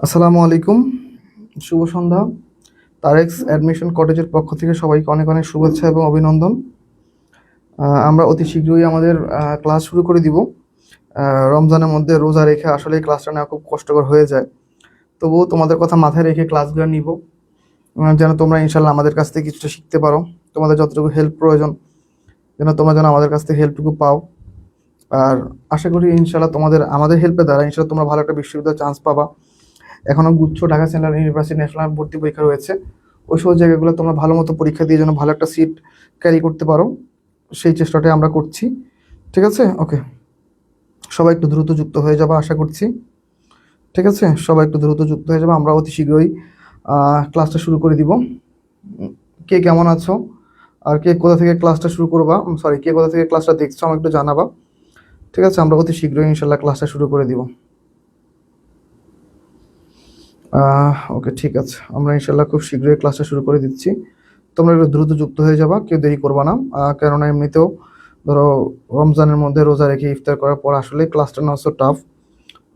আসসালামু আলাইকুম, শুভ সন্ধ্যা। তারেক্স অ্যাডমিশন কটেজের পক্ষ থেকে সবাইকে অনেক অনেক শুভেচ্ছা এবং অভিনন্দন। আমরা অতি শীঘ্রই আমাদের ক্লাস শুরু করে দিব। রমজানের মধ্যে রোজা রেখে আসলে ক্লাসটা নেওয়া খুব কষ্টকর হয়ে যায়। তবুও তোমাদের কথা মাথায় রেখে ক্লাসগুলো নিব, যেন তোমরা ইনশাল্লাহ আমাদের কাছ থেকে কিছুটা শিখতে পারো। তোমাদের যতটুকু হেল্প প্রয়োজন তোমরা যেন আমাদের কাছ থেকে হেল্পটুকু পাও। আর আশা করি ইনশাল্লাহ আমাদের হেল্পের দ্বারা ইনশাল্লাহ তোমরা ভালো একটা বিশ্ববিদ্যালয়ে চান্স পাবা। এখনও গুচ্ছ ঢাকা সেন্ট্রাল ইউনিভার্সিটি ন্যাশনাল ভর্তি পরীক্ষা রয়েছে। ওই সব জায়গাগুলো তোমরা ভালো মতো পরীক্ষা দিয়ে যেন ভালো একটা সিট ক্যারি করতে পারো, সেই চেষ্টাটাই আমরা করছি। ঠিক আছে, ওকে। সবাই একটু দ্রুত যুক্ত হয়ে যাবে আশা করছি। ঠিক আছে, সবাই একটু দ্রুত যুক্ত হয়ে যাবে, আমরা অতি শীঘ্রই ক্লাসটা শুরু করে দিব। কে কেমন আছো আর কে কোথা থেকে ক্লাসটা শুরু করবা, সরি, কে কোথা থেকে ক্লাসটা দেখছো আমাকে একটু জানাবা। ঠিক আছে, আমরা অতি শীঘ্রই ইনশাল্লাহ ক্লাসটা শুরু করে দিব। ওকে, ঠিক আছে, আমরা ইনশাল্লাহ খুব শীঘ্রই ক্লাসটা শুরু করে দিচ্ছি। তোমরা একটু দ্রুত যুক্ত হয়ে যাবা, কেউ দেরি করবা না। কেননা এমনিতেও ধরো রমজানের মধ্যে রোজা রেখে ইফতার করার পর আসলে ক্লাসটা নেওয়া সো টাফ।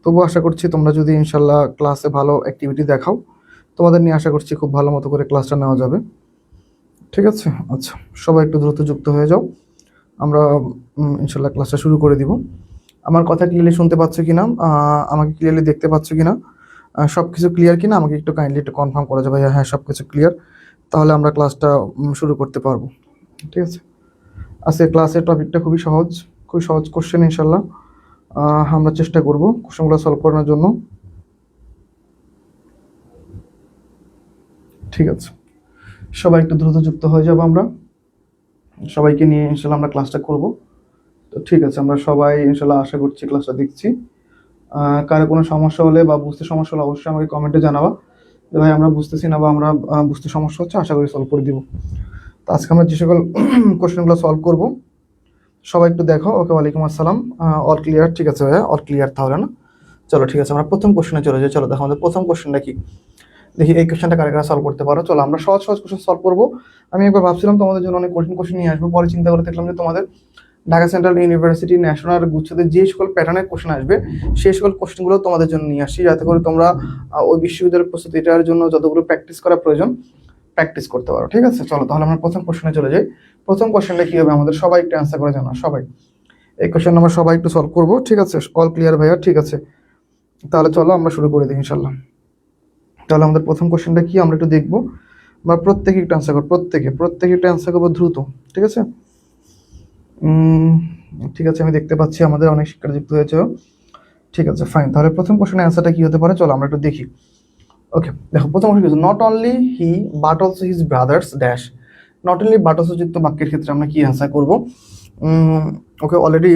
তবু আশা করছি তোমরা যদি ইনশাল্লাহ ক্লাসে ভালো অ্যাক্টিভিটি দেখাও, তোমাদের নিয়ে আশা করছি খুব ভালো মতো করে ক্লাসটা নেওয়া যাবে। ঠিক আছে, আচ্ছা, সবাই একটু দ্রুত যুক্ত হয়ে যাও, আমরা ইনশাল্লাহ ক্লাসটা শুরু করে দিব। আমার কথা ক্লিয়ারলি শুনতে পাচ্ছ কিনা, আমাকে ক্লিয়ারলি দেখতে পাচ্ছ কিনা, সব কিছু ক্লিয়ার কিনা আমাকে একটু কাইন্ডলি একটু কনফার্ম করে যাবে। হ্যাঁ, সব কিছু ক্লিয়ার, তাহলে আমরা ক্লাসটা শুরু করতে পারবো। ঠিক আছে, আজকে ক্লাসের টপিকটা খুবই সহজ, খুবই সহজ কোশ্চেন ইনশাল্লাহ। আমরা চেষ্টা করব কোশ্চেনগুলো সলভ করানোর জন্য। ঠিক আছে, সবাই একটু দ্রুত যুক্ত হয়ে যাবো, আমরা সবাইকে নিয়ে ইনশাল্লাহ আমরা ক্লাসটা করব। তো ঠিক আছে, আমরা সবাই ইনশাল্লাহ আশা করছি ক্লাসটা দেখছি। কারো কোনো সমস্যা হলে বা বুঝতে সমস্যা হলে অবশ্যই আমাকে কমেন্টে জানাবা যে ভাই আমরা বুঝতেছি না বা আমরা বুঝতে সমস্যা হচ্ছে, আশা করি সলভ করে দিব। তো আজকে আমরা যে সকল কোশ্চেনগুলো সলভ করব, সবাই একটু দেখো। ওকে, ওয়ালাইকুম আসসালাম, অল ক্লিয়ার। ঠিক আছে ভাইয়া, অল ক্লিয়ার তাহলে না? চলো ঠিক আছে, আমরা প্রথম কোশ্চেনে চলে যাই। চলো দেখো আমাদের প্রথম কোশ্চেনটা কি, দেখি এই কোশ্চেনটা কারা কারা সলভ করতে পারো। চলো আমরা সহজ সহজ কোশ্চেন সলভ করবো। আমি একবার ভাবছিলাম তোমাদের জন্য অনেক কঠিন কোশ্চেন নিয়ে আসবো, পরে চিন্তা করে দেখলাম যে তোমাদের ঢাকা সেন্ট্রাল ইউনিভার্সিটি ন্যাশনাল গুচ্ছতে যে সকল প্যাটার্নের কোশ্চেন আসবে সেই সকল কোশ্চেনগুলো তোমাদের জন্য নিয়ে আসছি, যাতে করে তোমরা ওই বিশ্ববিদ্যালয়ের প্রস্তুতিটার জন্য যতগুলো প্র্যাকটিস করা প্রয়োজন প্র্যাকটিস করতে পারো। ঠিক আছে, চলো তাহলে আমরা প্রথম কোশ্চেনে চলে যাই। প্রথম কোশ্চেনটা কি হবে, আমাদের সবাই একটু অ্যান্সার করে জানা। সবাই এই কোশ্চেন আমরা সবাই একটু সলভ করবো। ঠিক আছে, অল ক্লিয়ার ভাইয়া? ঠিক আছে, তাহলে চলো আমরা শুরু করে দিই ইনশাল্লাহ। তাহলে আমাদের প্রথম কোশ্চেনটা কি আমরা একটু দেখবো। আমরা প্রত্যেকে একটু অ্যান্সার করবো, প্রত্যেকে একটু অ্যান্সার করবো দ্রুত। ঠিক আছে, ঠিক আছে, আমি দেখতে পাচ্ছি আমাদের অনেক শিক্ষার্থী যুক্ত হয়েছে। ঠিক আছে, ফাইন। তাহলে প্রথম কোশ্চেনের অ্যান্সারটা কি হতে পারে, চলো আমরা একটু দেখি। ওকে, দেখো প্রথম question, not only he but also his brothers dash. Not only but also যুক্ত বাক্যের ক্ষেত্রে আমরা কি অ্যান্সার করবো। ওকে, অলরেডি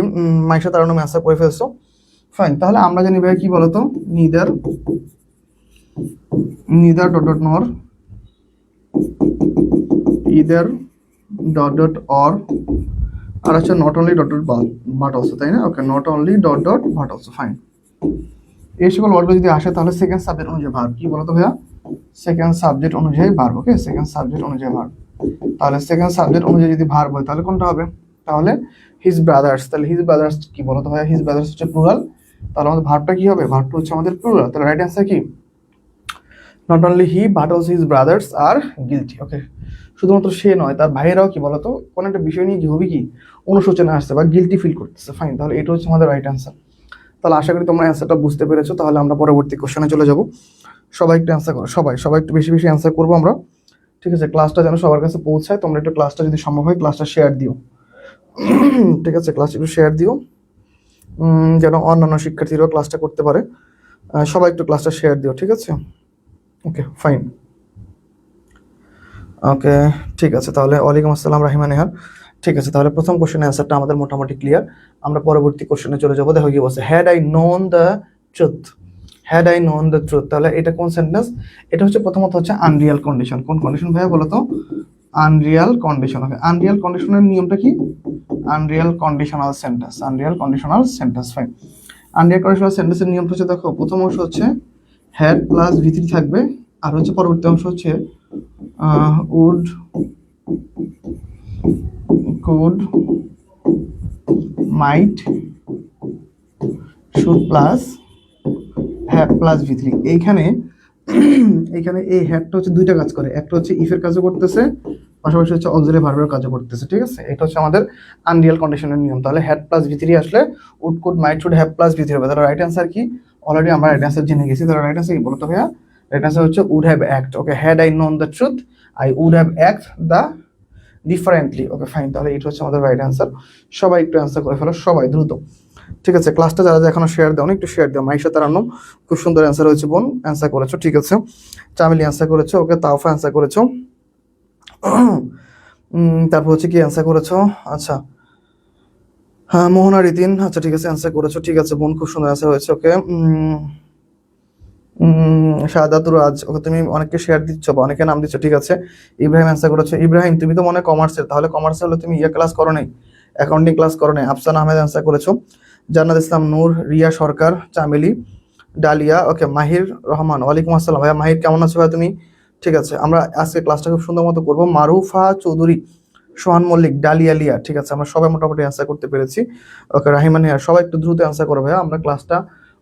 মাইশা তার নামে অ্যান্সার করে ফেলছো। ফাইন, তাহলে আমরা জানি ভাই কি বলতো, neither dot dot nor either dot dot or, আর হচ্ছে not only dot dot but also, তাই না? Okay, not only dot dot but also, fine. এই সকল ওয়ার্ডগুলো যদি আসে তাহলে সেকেন্ড সাবজেক্ট অনুযায়ী ভার্ব, কি বলতো ভাইয়া? সেকেন্ড সাবজেক্ট অনুযায়ী ভার্ব। ওকে, সেকেন্ড সাবজেক্ট অনুযায়ী ভার্ব। তাহলে সেকেন্ড সাবজেক্ট অনুযায়ী যদি ভার্ব হয় তাহলে কোনটা হবে? তাহলে হিজ ব্রাদার্স। তাহলে হিজ ব্রাদার্স কি বলতো ভাইয়া? হিজ ব্রাদার্স হচ্ছে প্লুরাল, তাহলে আমাদের ভার্বটা কি হবে? ভার্বটা হচ্ছে আমাদের প্লুরাল। তাহলে রাইট অ্যান্সার কি? Not only he but also his brothers are guilty. Okay, শুধুমাত্র সে নয়, তার ভাইয়েরাও কি বলতো কোনো একটা বিষয় নিয়ে কি হবে, কি অনুশোচনা আসছে বা গিলটি ফিল করতেছে। ফাইন, তাহলে এটা হচ্ছে আমাদের রাইট অ্যান্সার। তাহলে আশা করি তোমরা অ্যান্সারটা বুঝতে পেরেছো। তাহলে আমরা পরবর্তী কোশ্চেনে চলে যাব। সবাই একটু অ্যান্সার করো, সবাই একটু বেশি বেশি অ্যান্সার করবো আমরা। ঠিক আছে, ক্লাসটা যেন সবার কাছে পৌঁছায়, তোমরা একটু ক্লাসটা যদি সম্ভব হয় ক্লাসটা শেয়ার দিও। ঠিক আছে, ক্লাসটা একটু শেয়ার দিও, যেন অন্যান্য শিক্ষার্থীরাও ক্লাসটা করতে পারে। সবাই একটু ক্লাসটা শেয়ার দিও। ঠিক আছে, ওকে, ফাইন। ওকে, ঠিক আছে, তাহলে ওয়ালাইকুম আসসালাম রাহিমা নেহার। ঠিক আছে, তাহলে প্রথম কোশ্চেনের অ্যান্সারটা আমাদের মোটামুটি ক্লিয়ার। আমরা পরবর্তী কোশ্চেনে চলে যাবো। দেখো কি বলছে, had I known the truth. Had I known the truth, তাহলে এটা কোন সেন্টেন্স? এটা হচ্ছে প্রথমত হচ্ছে আনরিয়াল কন্ডিশন। কোন কন্ডিশন ভাইয়া বলো তো? Unreal condition. ওকে, আনরিয়াল কন্ডিশনের নিয়মটা কি? Unreal conditional sentence, unreal conditional sentence. Fine, unreal conditional সেন্টেন্সের নিয়মটা হচ্ছে, দেখো প্রথম অংশ হচ্ছে হ্যাড প্লাস ভিত্তি থাকবে, আর হচ্ছে পরবর্তী অংশ হচ্ছে would, could, might, should plus had plus V three. এইখানে এইখানে এই হ্যাডটা হচ্ছে দুইটা কাজ করে, একটা হচ্ছে ইফের কাজও করতেছে, পাশাপাশি হচ্ছে অক্সিলারি ভার্বের কাজও করতেছে, ঠিক আছে? এটা হচ্ছে আমাদের আনরিয়াল কন্ডিশনের নিয়ম। তাহলে হ্যাড প্লাস ভি থ্রি আসলে would could might should have plus V three হবে। তাহলে রাইট অ্যান্সার কি? অলরেডি আমরা রাইট অ্যান্সার জেনে গেছি। তাহলে রাইট অ্যান্সার কি বলতো ভাইয়া? রাইট অ্যান্সার হচ্ছে would have act. Okay, had I known the truth I would have act the differently. Okay fine, তাহলে এটা হচ্ছে আমাদের রাইট অ্যান্সার। সবাই একটু অ্যান্সার করে ফেলো, সবাই দ্রুত। ঠিক আছে, ক্লাসটা যারা এখনো শেয়ার দাও না, একটু শেয়ার দাও। মাইশা তারান্নম খুব সুন্দর অ্যান্সার হয়েছে, বোন অ্যান্সার করেছো, ঠিক আছে। চামেলি অ্যান্সার করেছো, ওকে। তাওফা অ্যান্সার করেছো। তারপর হচ্ছে কি অ্যান্সার করেছো? আচ্ছা, হ্যাঁ মোহনা রিতিন, আচ্ছা ঠিক আছে অ্যান্সার করেছো, ঠিক আছে বোন, খুব সুন্দর অ্যান্সার হয়েছে, ওকে। শাহাদাতুর রাজ, ওকে তুমি অনেককে শেয়ার দিচ্ছ বা অনেকে নাম দিচ্ছ, ঠিক আছে। ইব্রাহিম অ্যান্সার করেছো। ইব্রাহিম তুমি তো মনে কমার্সের, তাহলে কমার্সে হলে তুমি ক্লাস করো নাই, অ্যাকাউন্টিং ক্লাস করো নাই। আফসান আহমেদ অ্যান্সার করেছো। জান্নাত ইসলাম নূর, রিয়া সরকার, চামেলি, ডালিয়া, ওকে। মাহির রহমান, ওয়ালাইকুম আসসালাম ভাইয়া। মাহির কেমন আছো ভাইয়া তুমি? ঠিক আছে, আমরা আজকে ক্লাসটা খুব সুন্দর মতো করবো। মারুফা চৌধুরী, সোহান মল্লিক, ডালিয়া লিয়া, ঠিক আছে, আমরা সবাই মোটামুটি অ্যান্সার করতে পেরেছি, ওকে। রাহিমান হিয়া, সবাই একটু দ্রুত অ্যান্সার করো ভাইয়া। আমরা ক্লাসটা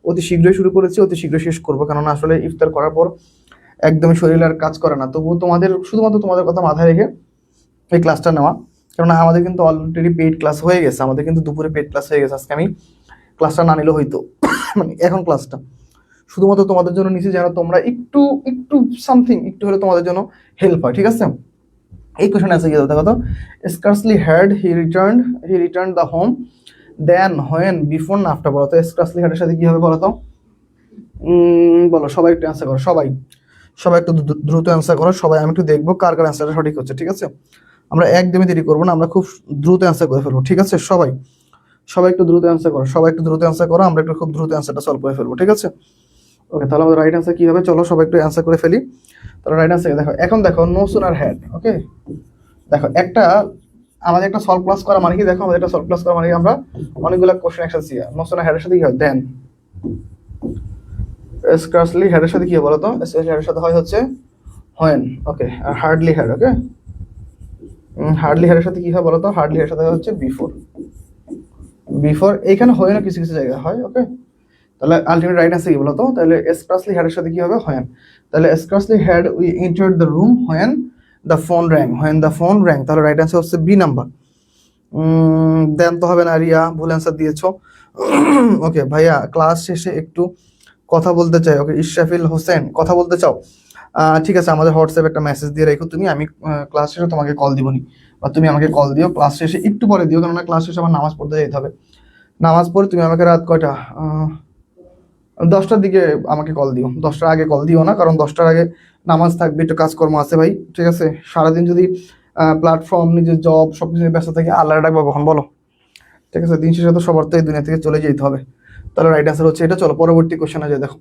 অতি শীঘ্রই শুরু করেছি, অতি শীঘ্রই শেষ করবো, কেননা আসলে ইফতার করার পর একদমই শরীর আর কাজ করে না। তবুও তোমাদের শুধুমাত্র তোমাদের কথা মাথায় রেখে এই ক্লাসটা নেওয়া, কেননা আমাদের কিন্তু অলরেডি পেইড ক্লাস হয়ে গেছে, আমাদের কিন্তু দুপুরে পেইড ক্লাস হয়ে গেছে। আজকে আমি ক্লাসটা না নিলেও হইতো, মানে এখন ক্লাসটা শুধুমাত্র তোমাদের জন্য নিছি, যেন তোমরা একটু একটু সামথিং একটু হলে তোমাদের জন্য হেল্প হয়, ঠিক আছে। এই কোশ্চেন আছে কি দেখো তো, scarcely had he return the home then when before না আফটার, বলো তো স্কার্সলি হ্যাডের সাথে কি হবে বলো তো? বলো, সবাই একটু অ্যান্সার করো, সবাই সবাই একটু দ্রুত অ্যান্সার করো সবাই। আমি একটু দেখবো কার কার অ্যান্সারটা সঠিক হচ্ছে, ঠিক আছে। আমরা একদমই দেরি করবো না, আমরা খুব দ্রুত অ্যান্সার করে ফেলবো, ঠিক আছে। সবাই সবাই একটু দ্রুত অ্যান্সার করো, সবাই একটু দ্রুত অ্যান্সার করো, আমরা একটু খুব দ্রুত অ্যান্সারটা সলভ করে ফেলবো, ঠিক আছে। ওকে, তাহলে আমাদের রাইট অ্যান্সার কি হবে? চলো সবাই একটু অ্যান্সার করে ফেলি। তাহলে রাইট অ্যান্সার দেখো, এখন দেখো নো সুনার হ্যাড, ওকে। দেখো একটা আমাদের একটা সলভ ক্লাস করা মানে কি, দেখো আমাদের একটা সলভ ক্লাস করা মানে আমরা অনেকগুলো কোশ্চেন একসাথে দিয়া নো সুনার হ্যাডের সাথে কি হয় দেন, স্কার্সলি হ্যাডের সাথে কি হয় বলো তো? স্কার্সলি হ্যাডের সাথে হয় হচ্ছে হোয়েন, ওকে। আর হার্ডলি হ্যাড, ওকে। হার্ডলি হ্যাডের সাথে কি হয় বলো তো? হার্ডলি হ্যাডের সাথে হচ্ছে বিফোর। বিফোর এইখানে হয় না, কিছু কিছু জায়গায় হয়, ওকে। তাহলে আলটিমেট রাইট অ্যান্সার কি বলতো? তাহলে স্কার্সলি হ্যাডের সাথে কি হবে? হোয়েন। তাহলে scarcely had we entered the room when the phone rang, when the phone rang. তাহলে রাইট অ্যান্সার হচ্ছে বি নাম্বার। দেন তো হবে না, রিয়া ভুল অ্যান্সার দিয়েছো। ওকে ভাইয়া, ক্লাস শেষে একটু কথা বলতে চাই, ওকে। ইশরাফিল হোসেন, কথা বলতে চাও? ঠিক আছে, আমাদের হোয়াটসঅ্যাপে একটা মেসেজ দিয়ে রেখো তুমি, আমি ক্লাস শেষে তোমাকে কল দিবনি, বা তুমি আমাকে কল দিও ক্লাস শেষে, একটু পরে দিও, কেননা ক্লাস শেষে আমার নামাজ পড়তে যেতে হবে। নামাজ পড়ে তুমি আমাকে রাত কয়টা 10টার দিকে আমাকে কল দিও, 10টার আগে কল দিও না, কারণ 10টার আগে নামাজ থাকবে, একটু কাজকর্ম আছে ভাই, ঠিক আছে। সারাদিন যদি প্ল্যাটফর্ম, নিজের জব সবকিছু নিয়ে ব্যস্ত থাকি, আল্লাহ ডাকবো কখন বলো? ঠিক আছে, দিন শেষে তো সবার তো এই দুনিয়া থেকে চলে যেতে হবে। তাহলে রাইট অ্যান্সার হচ্ছে এটা। চলো পরবর্তী কোশ্চেনে যাই। দেখো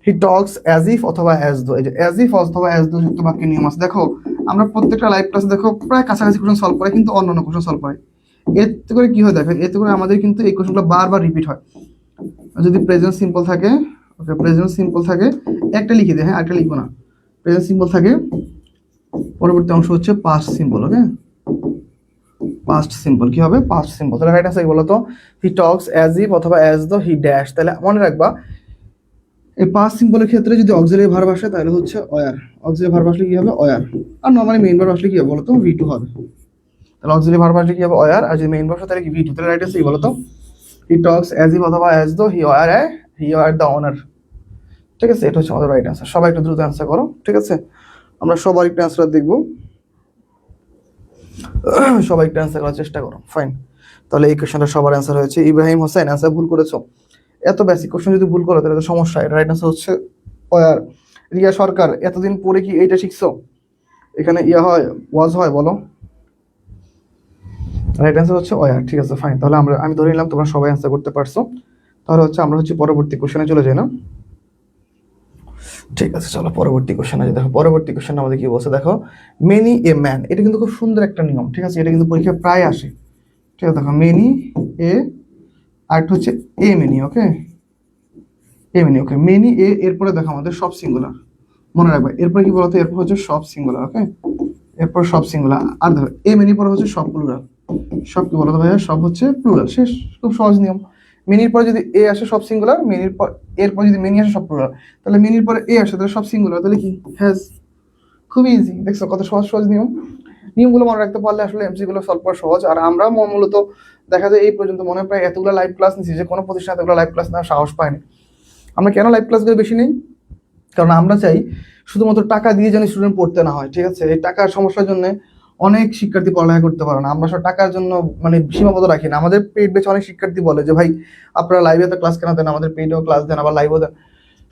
হি টক্স অ্যাজ ইফ অথবা অ্যাজ দো, এই যে অ্যাজ ইফ অথবা অ্যাজ দো যুক্ত বাক্যের নিয়ম আছে। দেখো আমরা প্রত্যেকটা লাইভ ক্লাসে দেখো প্রায় কাছাকাছি কোশ্চেন সলভ করে, কিন্তু অন্য অন্য কোশ্চেন সলভ করে। এতে করে কি হয় দেখো, এতে করে আমাদের কিন্তু এই কোশ্চেনগুলো বারবার রিপিট হয়। যদি প্রেজেন্ট সিম্পল থাকে, ওকে, প্রেজেন্ট সিম্পল থাকে, একটা লিখে দেয়, হ্যাঁ একটা লিখবো না। প্রেজেন্ট সিম্পল থাকে, পরবর্তী অংশ হচ্ছে পাস্ট সিম্পল, ওকে। পাস্ট সিম্পল কি হবে? Past simple. তাহলে রাইট অ্যান্সার কি বলতো? হি টক্স অ্যাজ ইফ অথবা অ্যাজ দো হি ড্যাশ। তাহলে মনে রাখবা এই পাস্ট সিম্পলের ক্ষেত্রে যদি অক্সিলারি ভার্ব আসে তাহলে হচ্ছে ওয়ার। অক্সিলারি ভার্ব আসলে কি হবে? ওয়ার। আর নরমালি মেইন ভার্ব আসলে কি হবে বলতো? ভি টু হবে। তাহলে অক্সিলারি ভার্ব আসলে কি হবে? ওয়ার। আর যদি মেইন ভার্ব আসে তাহলে কি? V two. তাহলে রাইট অ্যান্সার কি বলতো? হি টক্স অ্যাজ ইফ অথবা as though he war the honour, ঠিক আছে। এটা হচ্ছে আমাদের রাইট অ্যান্সার। সবাই একটু দ্রুত অ্যান্সার করো, ঠিক আছে। আমরা সবার একটু অ্যান্সার দেখবো, সবাই একটু অ্যান্সার করার চেষ্টা করো, ফাইন। তাহলে এই কোশ্চেনটা সবার অ্যান্সার হয়েছে। ইব্রাহিম হোসেন অ্যান্সার ভুল করেছো। এত বেসিক কোশ্চেন যদি ভুল করো তাহলে তো সমস্যা। এটা রাইট অ্যান্সার হচ্ছে ওয়ার। রিয়া সরকার, এতদিন পরে কি এইটা শিখছো? এখানে ইয়া হয়, ওয়াজ হয়, বলো। রাইট অ্যান্সার হচ্ছে ওয়ার, ঠিক আছে ফাইন। তাহলে আমি ধরে নিলাম তোমরা সবাই অ্যান্সার করতে পারছো। তাহলে হচ্ছে আমরা হচ্ছে পরবর্তী কোশ্চেনে চলে যাই না? ঠিক আছে, চলো পরবর্তী কোশ্চেন আছে। দেখো পরবর্তী কোশ্চেন আমাদের কি বলছে, দেখো মেনি এ ম্যান। এটা কিন্তু খুব সুন্দর একটা নিয়ম, ঠিক আছে। এটা কিন্তু পরীক্ষায় প্রায় আসে, ঠিক আছে। দেখো মেনি এ, আর একটা হচ্ছে এ many, okay. A many, okay. Many a, এরপরে দেখো আমাদের সব সিঙ্গুলার, মনে রাখবে। এরপরে কি বলতো? এরপর হচ্ছে সব সিঙ্গুলার, ওকে। এরপর সব সিঙ্গুলার। আর দেখো এ মেনি পরে হচ্ছে সব প্লুরাল। সব কি বলতো ভাইয়া? সব হচ্ছে প্লুরাল। শেষ, খুব সহজ নিয়ম। মিনির পরে যদি এ আসে সব সিঙ্গুলার, মিনির পর এর পর যদি মিনি আসে সব প্লুরাল, তাহলে মিনির পরে এ আসে তাহলে সব সিঙ্গুলার, তাহলে কি হ্যাজ। খুবই ইজি, দেখছো কত সহজ সহজ নিয়ম। নিয়মগুলো মনে রাখতে পারলে আসলে এমসিকিউগুলো সলভ করা সহজ। আর আমরা মূলত দেখা যায় এই পর্যন্ত মনে প্রায় এতগুলো লাইভ ক্লাস নিচ্ছি যে কোনো প্রতিষ্ঠানে এতগুলো লাইভ ক্লাস নেওয়ার সাহস পায়নি। আমরা কেন লাইভ ক্লাসগুলো বেশি নেই? কারণ আমরা চাই শুধুমাত্র টাকা দিয়ে যেন স্টুডেন্ট পড়তে না হয়, ঠিক আছে? এই টাকার সমস্যার জন্য অনেক শিক্ষার্থী পড়ালেখা করতে পারে না। আমরা সব টাকার জন্য মানে সীমাবদ্ধ রাখি না। আমাদের পেইড বেচে অনেক শিক্ষার্থী বলে যে ভাই আপনারা লাইভে তো ক্লাস কেন দেন, আমাদের পেইডেও ক্লাস দেন, আবার লাইভও দেন।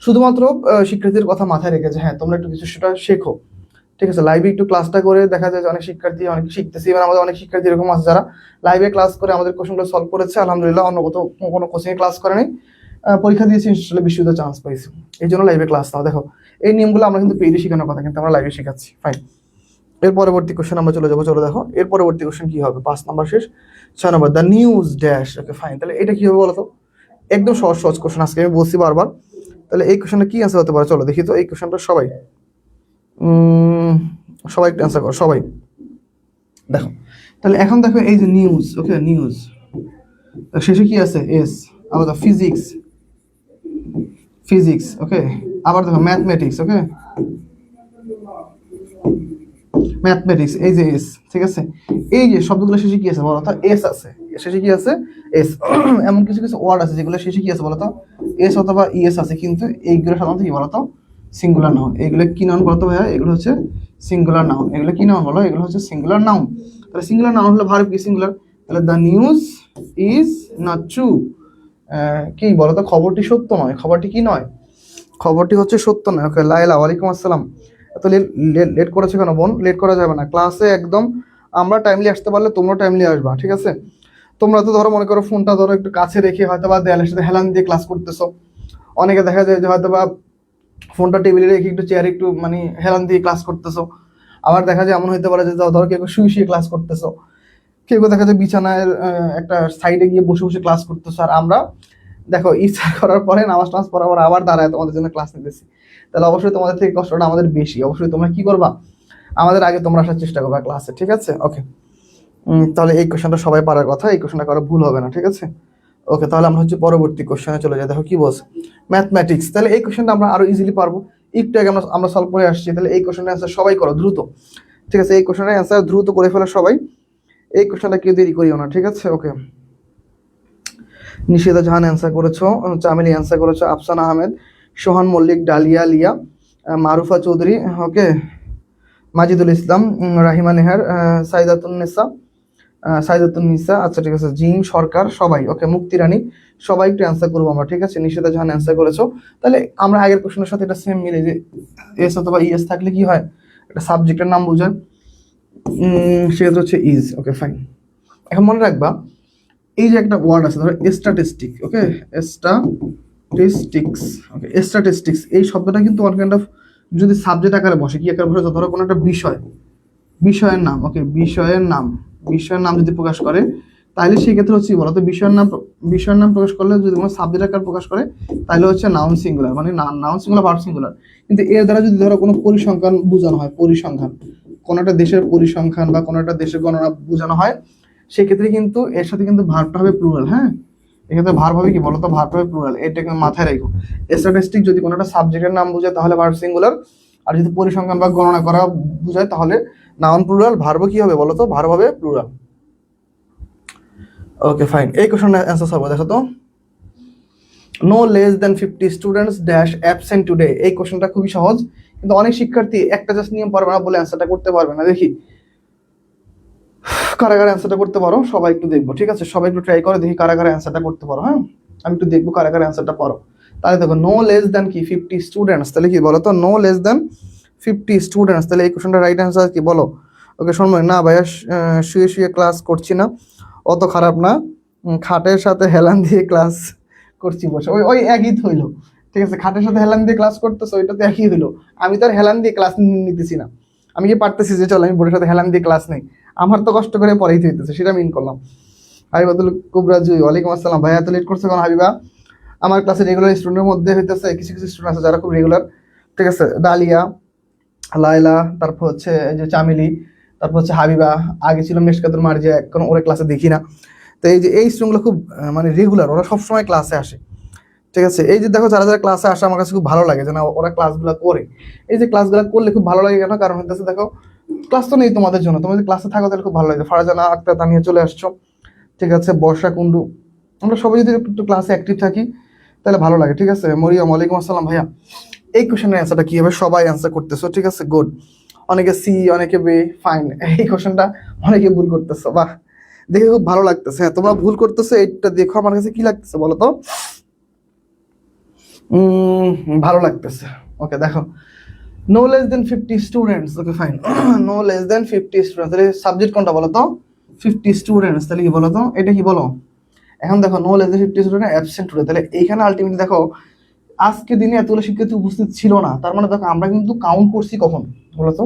শুধুমাত্র শিক্ষার্থীর কথা মাথায় রেখে যে হ্যাঁ তোমরা একটু কিছু সেটা শেখো, ঠিক আছে? লাইভে একটু ক্লাসটা করে দেখা যায় যে অনেক শিক্ষার্থী অনেক শিখতেছে। এবার আমাদের অনেক শিক্ষার্থী এরকম আছে যারা লাইভে ক্লাস করে আমাদের কোশ্চেনগুলো সলভ করেছে, আলহামদুলিল্লাহ। অন্য কোনো কোচিংয়ে ক্লাস করে নাই, পরীক্ষা দিয়েছি, ইনশাআল্লাহ বিশ্ববিদ্যালয়ে চান্স পাইছি। এই জন্য লাইভে ক্লাস নাও। দেখো এই নিয়মগুলো আমরা কিন্তু পেইডে শেখানোর কথা, কিন্তু আমরা লাইভে শেখাচ্ছি। ফাইন, এর পরবর্তী কোশ্চেন আমরা চলে যাবো। চলো দেখো এর পরবর্তী কোশ্চেন কি হবে। 5 নাম্বার শেষ, 6 number the news dash. Okay fine, তাহলে এটা কি হবে বলো তো? একদম সহজ সহজ কোশ্চেন, আজকে আমি বলছি বারবার। তাহলে এই কোশ্চেনটা কি অ্যান্সার হতে পারে? চলো দেখি তো এই কোশ্চেনটা সবাই সবাই একটু অ্যান্সার করো সবাই। দেখো তাহলে এখন দেখো এই যে নিউজ, ওকে নিউজ শেষে কি আছে? এস। আবার দেখো ফিজিক্স, ফিজিক্স, ওকে। আবার দেখো ম্যাথমেটিক্স, ওকে ম্যাথমেটিক্স, এই যে এস, ঠিক আছে? এই যে শব্দগুলো শেষে কি আছে বলো তো? এস আছে, শেষে কি আছে? এস। এমন কিছু কিছু ওয়ার্ড আছে যেগুলো শেষে কি আছে বলো তো? এস অথবা ইএস আছে, কিন্তু এইগুলো সাধারণত কি বলো তো? Singular noun. এগুলো কি নাউন বলো তো ভাইয়া? এগুলো হচ্ছে সিঙ্গুলার নাউন। এগুলো কি নাউন বলো? এগুলো হচ্ছে সিঙ্গুলার নাউন। তাহলে সিঙ্গুলার নাউন হলে ভার্ব কি সিঙ্গুলার? তাহলে the news is not true. কি বলো তো? খবরটি সত্য নয়। খবরটি কি নয়? খবরটি হচ্ছে সত্য নয়। ওকে লাইলা, ওয়ালাইকুম আসসালাম। এত লেট করেছে কেন বোন? লেট করা যাবে না ক্লাসে। একদম আমরা টাইমলি আসতে পারলে তোমরা টাইমলি আসবা, ঠিক আছে? তোমরা তো ধরো মনে করো ফোনটা ধরো একটু কাছে রেখে হয়তো বা দেয়ালের সাথে হেলান দিয়ে ক্লাস করতেছো। অনেকে দেখা যায় যে হয়তো বা ফোনটা টেবিলে রেখে একটু চেয়ারে একটু মানে হেলান দিয়ে ক্লাস করতেছো। আবার দেখা যায় এমন হইতে পারে যে ধরো কেউ শুয়ে শুয়ে ক্লাস করতেছো, কেউ দেখা যায় বিছানায় একটা সাইডে গিয়ে বসে বসে ক্লাস করতেছো। আর আমরা দেখো ইচ্ছা করার পরে নামাজ টামাজ পড়ার পর আবার দাঁড়ায় তোমাদের জন্য ক্লাস নিতেছি। তাহলে অবশ্যই তোমাদের থেকে কষ্টটা আমাদের বেশি। অবশ্যই তোমরা কি করবা? আমাদের আগে তোমরা আসার চেষ্টা করবা ক্লাসে, ঠিক আছে? ওকে, তাহলে এই কোশ্চেনটা সবাই পারার কথা, এই কোশ্চেনটা কারো ভুল হবে না, ঠিক আছে? ওকে, তাহলে আমরা হচ্ছে পরবর্তী কোশ্চেনে চলে যাই। দেখো কি বলছে, ম্যাথমেটিক্স। তাহলে এই কোশ্চেনটা আমরা আরো ইজিলি পারবো। একটু আগে আমরা সলভ করে আসছি। তাহলে এই কোশ্চেনের অ্যান্সার সবাই করো দ্রুত, ঠিক আছে? এই কোশ্চেনের অ্যান্সার দ্রুত করে ফেলো সবাই। এই কোশ্চেনটা কেউ দেরি করিও না, ঠিক আছে? ওকে, নিশিতা জাহান অ্যান্সার করেছো, চামেলি অ্যান্সার করেছো, আফসানা আহমেদ, সোহান মল্লিক, ডালিয়া লিয়া, মারুফা চৌধুরী, ওকে, মাজিদুল ইসলাম, রাহিমা নেহার, সাইদাতুন্নেসা, সাইদাতুন্নিসা, আচ্ছা ঠিক আছে, জিম সরকার, সবাই ওকে, মুক্তি রানী, সবাই একটু অ্যান্সার করবো আমরা, ঠিক আছে? নিশিতা জাহান অ্যান্সার করেছো। তাহলে আমরা আগের কোশ্চেনের সাথে এটা সেম মিলে যে এস অথবা ইএস থাকলে কি হয়? এটা সাবজেক্টের নাম বোঝায়, সেক্ষেত্রে হচ্ছে ইজ। ওকে ফাইন, এখন মনে রাখবা এই যে একটা ওয়ার্ড আছে ধরো স্ট্যাটিস্টিক, ওকে স্ট্যাটিস্টিক্স, ওকে স্ট্যাটিস্টিক্স, এই শব্দটা কিন্তু ওয়ান কাইন্ড অফ যদি সাবজেক্ট আকারে বসে, কি আকারে বসে? ধরো কোনো একটা বিষয়, বিষয়ের নাম, ওকে বিষয়ের নাম যদি প্রকাশ করে, তাহলে সেই ক্ষেত্রে হচ্ছে কি বলতো? বিষয়ের নাম প্রকাশ করলে যদি কোনো সাবজেক্ট আকার প্রকাশ করে তাহলে হচ্ছে নাউন সিঙ্গুলার, মানে নাউন সিঙ্গুলার ভার্ব সিঙ্গুলার। কিন্তু এর দ্বারা যদি ধরো কোনো পরিসংখ্যান বোঝানো হয়, পরিসংখ্যান, কোনো একটা দেশের পরিসংখ্যান বা কোনো একটা দেশের গণনা বোঝানো হয়, সেক্ষেত্রে কিন্তু এর সাথে কিন্তু ভার্বটা হবে প্লুরাল। হ্যাঁ, এক্ষেত্রে ভার্ব হবে কি বলতো? ভার্ব হবে প্লুরাল। এটাকে মাথায় রাখো। স্ট্যাটিস্টিক যদি কোনো একটা সাবজেক্টের নাম বোঝায় তাহলে ভার্ব সিঙ্গুলার, আর যদি পরিসংখ্যান বা গণনা করা বোঝায় তাহলে নাউন প্লুরাল, ভার্ব কি হবে বলতো? ভার্ব হবে প্লুরাল। ওকে ফাইন, এই কোশ্চেনের অ্যান্সার হবে দেখো তো। No less than 50 students dash absent today. এই কোশ্চেনটা খুবই সহজ, কিন্তু অনেক শিক্ষার্থী একটা জাস্ট নিয়ম পারবে না বলে অ্যান্সারটা করতে পারবে না। দেখি কারা কারা অ্যান্সারটা করতে পারো, সবাই একটু দেখবো, ঠিক আছে? সবাই একটু ট্রাই করে দেখি কারা কারা অ্যান্সারটা করতে পারো। হ্যাঁ, আমি একটু দেখবো কারা কারা অ্যান্সারটা পারো। তাহলে দেখো নো লেস দেন কি 50 স্টুডেন্টস, তাহলে কি বলো তো? নো লেস দেন 50 স্টুডেন্টস, তাহলে এই কোশ্চেনটা রাইট অ্যান্সার কি বলো? ওকে শোনো না ভাইয়া, শুয়ে শুয়ে ক্লাস করছি না, অত খারাপ না, খাটের সাথে হেলান দিয়ে ক্লাস করছি বসে। ওই ওই একই হইলো, ঠিক আছে? খাটের সাথে হেলান দিয়ে ক্লাস করতেছো, ওইটা তো একই হইলো। আমি তো আর হেলান দিয়ে ক্লাস নিতেছি না। আমি কি পারতেছি যে চলো আমি বোর্ডের সাথে হেলান দিয়ে ক্লাস নেই? আমার তো কষ্ট করে পড়াইতে হইতেছে, সেটা মিন করলাম। হাবিবাতুল কুবরা জুই, ওয়ালাইকুম আসসালাম। ভাইয়া এত লেট করছে কেন হাবিবা? আমার ক্লাসে রেগুলার স্টুডেন্টের মধ্যে হইতেছে কিছু কিছু স্টুডেন্ট আছে যারা খুব রেগুলার, ঠিক আছে? ডালিয়া, লায়লা, তারপর হচ্ছে এই যে চামেলি, তারপর হচ্ছে হাবিবা, আগে ছিল মেশকাতুল মার্জিয়া, এখন ওরে ক্লাসে দেখি না। তো এই যে এই স্টুডেন্টগুলো খুব মানে রেগুলার, ওরা সবসময় ক্লাসে আসে, ঠিক আছে। এই যে দেখো যারা যারা ক্লাসে আসে আমার কাছে খুব ভালো লাগে যে না ওরা ক্লাসগুলো করে। এই যে ক্লাসগুলো করলে খুব ভালো লাগে কেন, কারণ হচ্ছে দেখো ক্লাস তো নেই তোমাদের জন্য, তুমি যদি ক্লাসে থাকো তাহলে খুব ভালো লাগে। ফারজানা আক্তার তানিয়া চলে আসছো, ঠিক আছে, বর্ষা কুন্ডু, আমরা সবাই যদি একটু ক্লাসে অ্যাক্টিভ থাকি তাহলে ভালো লাগে, ঠিক আছে। মরিয়ম, ওয়ালাইকুম আসসালাম ভাইয়া। এই কোশ্চেনের অ্যান্সারটা কি হবে? সবাই অ্যান্সার করতেছো, ঠিক আছে, গুড। অনেকে সি, অনেকে বে, ফাইন। এই কোশ্চেনটা অনেকে ভুল করতেছো, বাহ, দেখে খুব ভালো লাগতেছে। হ্যাঁ, তোমরা ভুল করতেছো, এইটা দেখো আমার কাছে কি লাগতেছে বলো তো। ভালো লাগতেছে, ওকে। দেখো no less than 50 students, okay fine. No less than 50 students, তাহলে সাবজেক্ট কোনটা বলো তো? 50 স্টুডেন্টস, তাহলে কি বলো তো, এটা কি বলো? এখন দেখো no less than 50 student absent today, তাহলে এইখানে আলটিমেটলি দেখো আজকে দিনে এতগুলো শিক্ষার্থী উপস্থিত ছিল না, তার মানে দেখো আমরা কিন্তু কাউন্ট করছি কখন বলো তো?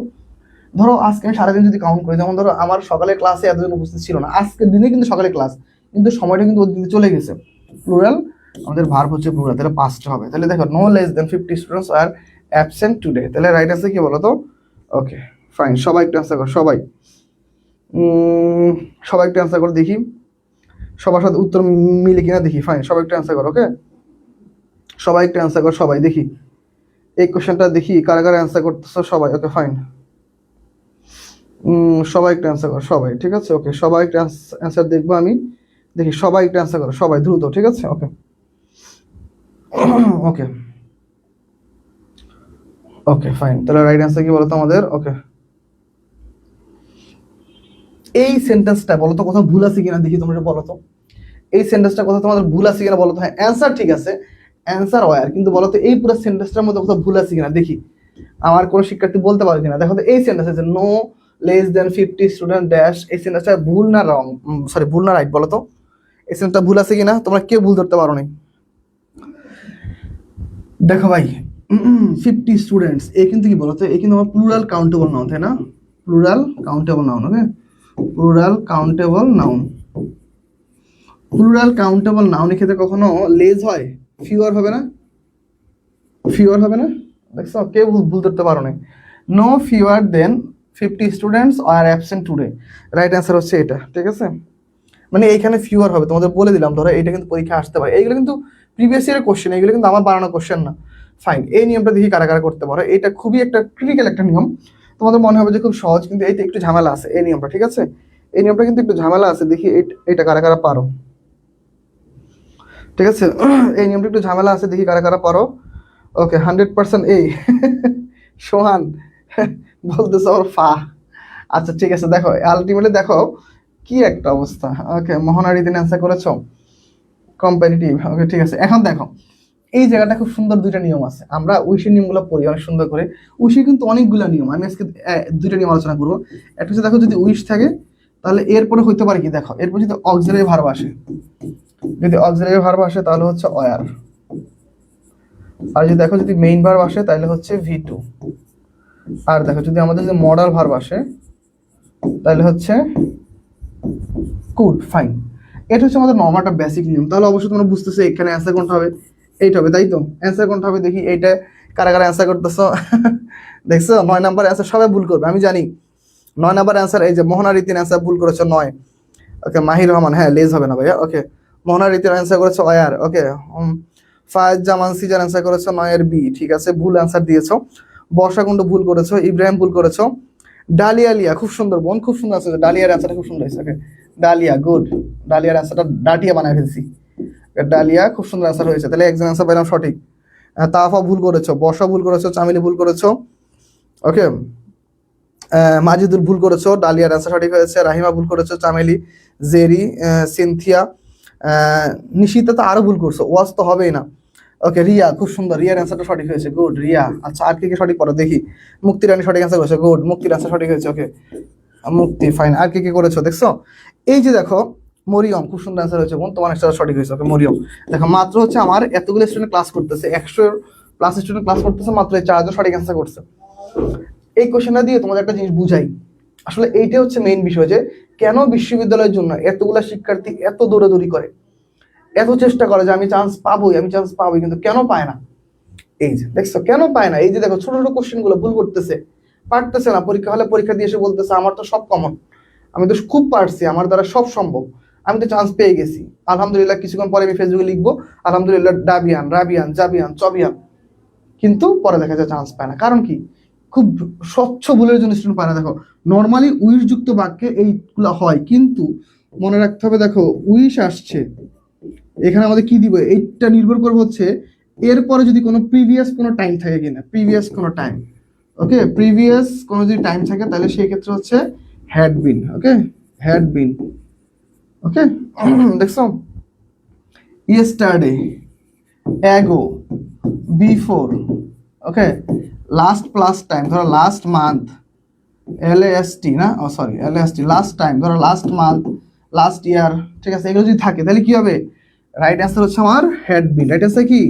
ধরো আজকে আমি সারাদিন যদি কাউন্ট করি, যেমন ধরো আমার সকালে ক্লাসে এতজন উপস্থিত ছিল না, আজকের দিনে কিন্তু সকালে ক্লাস, কিন্তু সময়টা কিন্তু ওর দিকে চলে গেছে। প্লুরাল, আমাদের ভার্ব হচ্ছে প্লুরাল, তাহলে পাস্ট হবে। তাহলে দেখো no less than 50 students are absent today, তাহলে রাইট আনসার কি বলো তো? ওকে ফাইন, সবাই একটু অ্যান্সার করো, সবাই সবাই একটু অ্যান্সার করো দেখি, সবার সাথে উত্তর মিলে কিনা দেখি। ফাইন, সবাই একটু অ্যান্সার করো, ওকে, সবাই একটু অ্যান্সার করো, সবাই দেখি এই কোশ্চেনটা দেখি কারা কারা অ্যান্সার করতেছো সবাই, ওকে ফাইন। সবাই একটু অ্যান্সার করো, সবাই, ঠিক আছে, ওকে, সবাই একটু অ্যান্সার দেখবো আমি, দেখি সবাই একটু অ্যান্সার করো, সবাই দ্রুত, ঠিক আছে, ওকে। ওকে ওকে ফাইন, তাহলে রাইট অ্যান্সার কি বলতো আমাদের? ওকে, এই সেন্টেন্সটা বলো তো কোথাও ভুল আছে কিনা দেখি, তোমরা বলো তো এই সেন্টেন্সটা কোথাও তোমাদের ভুল আছে কিনা বলো তো। হ্যাঁ, অ্যান্সার ঠিক আছে, অ্যান্সার ওয়ার, কিন্তু বলো তো এই পুরো সেন্টেন্সটার মধ্যে কোথাও ভুল আছে কিনা দেখি, আমার কোনো শিক্ষার্থী বলতে পারে কিনা। দেখো তো এই সেন্টেন্স আছে no less than 50 student dash, এই সেন্টেন্সটা ভুল না রং, সরি ভুল না রাইট বলো তো, এই সেন্টেন্সটা ভুল আছে কিনা, তোমরা কেউ ভুল ধরতে পারো না। দেখো ভাই 50 স্টুডেন্টস, এ কিন্তু কি বলতো, এ কিন্তু আমার প্লুরাল কাউন্টেবল নাউন, তাই না? Plural countable noun, okay, plural countable noun. Plural countable নাউনের ক্ষেত্রে কখনো লেজ হয়, ফিওর হবে না, ফিওর হবে না, দেখছো কেউ ভুল ধরতে পারো না। No fewer than 50 students are absent today, right answer হচ্ছে এটা, ঠিক আছে। মানে এইখানে ফিওর হবে, তোমাদের বলে দিলাম, ধরো এটা কিন্তু পরীক্ষা আসতে পারে, এইগুলো কিন্তু প্রিভিয়াস ইয়ারের কোশ্চেন, এগুলো কিন্তু আমার বানানো কোশ্চেন না। ফাইন, এই নিয়মটা দেখি কারা কারা করতে পারো, এটা খুবই একটা ক্রিটিক্যাল একটা নিয়ম, তোমাদের মনে হবে যে খুব সহজ, কিন্তু এইটা একটু ঝামেলা আছে এই নিয়মটা, ঠিক আছে, এই নিয়মটা কিন্তু একটু ঝামেলা আছে, দেখি এটা কারা কারা পারো, ঠিক আছে। এই নিয়মটা একটু ঝামেলা আছে, দেখি কারা কারা পারো। ওকে 100% এই সোহান বলতেছে ওর ফা, আচ্ছা ঠিক আছে। দেখো আলটিমেটলি দেখো কি একটা অবস্থা, ওকে, মোহনা রিদিন অ্যান্সার করেছো কম্পারিটিভ, ওকে ঠিক আছে। এখন দেখো এই জায়গাটা খুব সুন্দর, দুইটা নিয়ম আছে, আমরা উইশের নিয়মগুলো পড়ি অনেক সুন্দর করে, উইশে কিন্তু অনেকগুলো নিয়ম, আমি আজকে দুইটা নিয়ম আলোচনা করবো। একটা হচ্ছে দেখো যদি উইশ থাকে তাহলে এরপরে হইতে পারে কি, দেখো এরপর যদি অক্সিলারি ভার্ব আসে, যদি অক্সিলারি ভার্ব আসে তাহলে হচ্ছে ওয়ার, আর যদি দেখো যদি মেইন ভার্ব আসে তাহলে হচ্ছে V2, আর দেখো যদি আমাদের যে মডাল ভার্ব আসে তাহলে হচ্ছে কুড। ফাইন, এটা হচ্ছে আমাদের নর্মালটা বেসিক নিয়ম। তাহলে অবশ্যই তোমরা বুঝতেছো এখানে অ্যান্সার কোনটা হবে, এইটা হবে, তাই তো? অ্যান্সার কোনটা হবে দেখি, এইটা কারা কারা অ্যান্সার করতেছো দেখছো 9 নাম্বার অ্যান্সার সবাই ভুল করবে আমি জানি। 9 নাম্বার অ্যান্সার এই যে মোহনা রীতির অ্যান্সার ভুল করেছো 9, ওকে। মাহির রহমান, হ্যাঁ লেজ হবে না ভাইয়া, ওকে। মোহনা রীতির অ্যান্সার করেছো ওয়ার, ওকে। ফায়াজ জামান সিজার অ্যান্সার করেছো 9 এর বি, ঠিক আছে, ভুল অ্যান্সার দিয়েছো। বর্ষাকুণ্ড ভুল করেছো, ইব্রাহিম ভুল করেছো। ডালিয়া লিয়া, খুব সুন্দর বোন, খুব সুন্দর আছে, ডালিয়ার অ্যান্সারটা খুব সুন্দর হয়েছে, ওকে। ডালিয়া গুড, ডালিয়ার অ্যান্সারটা ডাটিয়া বানায় ফেলছি, ডালিয়া খুব সুন্দর অ্যান্সার হয়েছে, তাহলে একজন অ্যান্সার পেলাম সঠিক। তাফা ভুল করেছো, বর্ষা ভুল করেছো, চামিলি ভুল করেছো, ওকে। মাজিদুল ভুল করেছো, ডালিয়ার অ্যান্সার সঠিক হয়েছে। রাহিমা ভুল করেছো, চামেলি, জেরি, সিনথিয়া, নিশিতা তো আরো ভুল করছো, ওয়াজ তো হবেই না, ওকে। রিয়া খুব সুন্দর, রিয়ার অ্যান্সারটা সঠিক হয়েছে, গুড রিয়া। আচ্ছা আর কে সঠিক করো দেখি, মুক্তি রানী সঠিক অ্যান্সার করেছে, গুড, মুক্তির অ্যান্সার সঠিক হয়েছে, ওকে, মুক্তি ফাইন। আর কে করেছো দেখছো, এই যে দেখো মরিয়ম খুব সুন্দর অ্যান্সার হয়েছে বোন, তোমার অ্যান্সার সঠিক হয়েছে, ওকে মরিয়ম। দেখো মাত্র হচ্ছে আমার এতগুলো স্টুডেন্ট ক্লাস করতেছে, 100+ স্টুডেন্ট ক্লাস করতেছে, মাত্র এই 4জন সঠিক অ্যান্সার করছে। এই কোশ্চেনটা দিয়ে তোমাদের একটা জিনিস বুঝাই, আসলে এইটা হচ্ছে মেইন বিষয়, যে কেন বিশ্ববিদ্যালয়ের জন্য এতগুলা শিক্ষার্থী এত দৌড়াদৌড়ি করে, এত চেষ্টা করে যে আমি চান্স পাবোই, আমি চান্স পাবোই, কিন্তু কেন পায় না। এই যে দেখছো কেন পায় না, এই যে দেখো ছোট ছোট কোশ্চেন গুলো ভুল করতেছে, পারতেছে না, পরীক্ষা হলে পরীক্ষা দিয়ে এসে বলতেছে আমার তো সব কমন, আমি তো খুব পারছি, আমার দ্বারা সব সম্ভব, আমি তো চান্স পেয়ে গেছি, আলহামদুলিল্লাহ। কিছুক্ষণ পরে আমি ফেসবুকে লিখবো আলহামদুলিল্লাহ ডাবিয়ান, রাবিয়ান, জাবিয়ান, চবিয়ান, কিন্তু পরে দেখা যায় চান্স পায় না। কারণ কি? খুব স্বচ্ছ ভুলের জন্য স্টুডেন্ট পায় না। দেখো নর্মালি উইশ যুক্ত বাক্যে এইগুলো হয়, কিন্তু মনে রাখতে হবে, দেখো উইশ আসছে, এখানে আমাদের কি দিব, এইটা নির্ভর করবে হচ্ছে এরপরে যদি কোনো প্রিভিয়াস কোনো টাইম থাকে কিনা, প্রিভিয়াস কোনো টাইম। ওকে, প্রিভিয়াস কোনো যদি টাইম থাকে তাহলে সেই ক্ষেত্রে হচ্ছে had been. Okay, had been. Okay, দেখছো, yesterday, ago, before. Okay, last plus time, ধরো লাস্ট মান্থ, এলএসটি না, oh sorry L S T, last time, ধরো লাস্ট মান্থ, লাস্ট ইয়ার। ঠিক আছে, এগুলো যদি থাকে তাহলে কি হবে? রাইট অ্যান্সার হচ্ছে আমার হেড বিন। রাইট অ্যান্সার কি?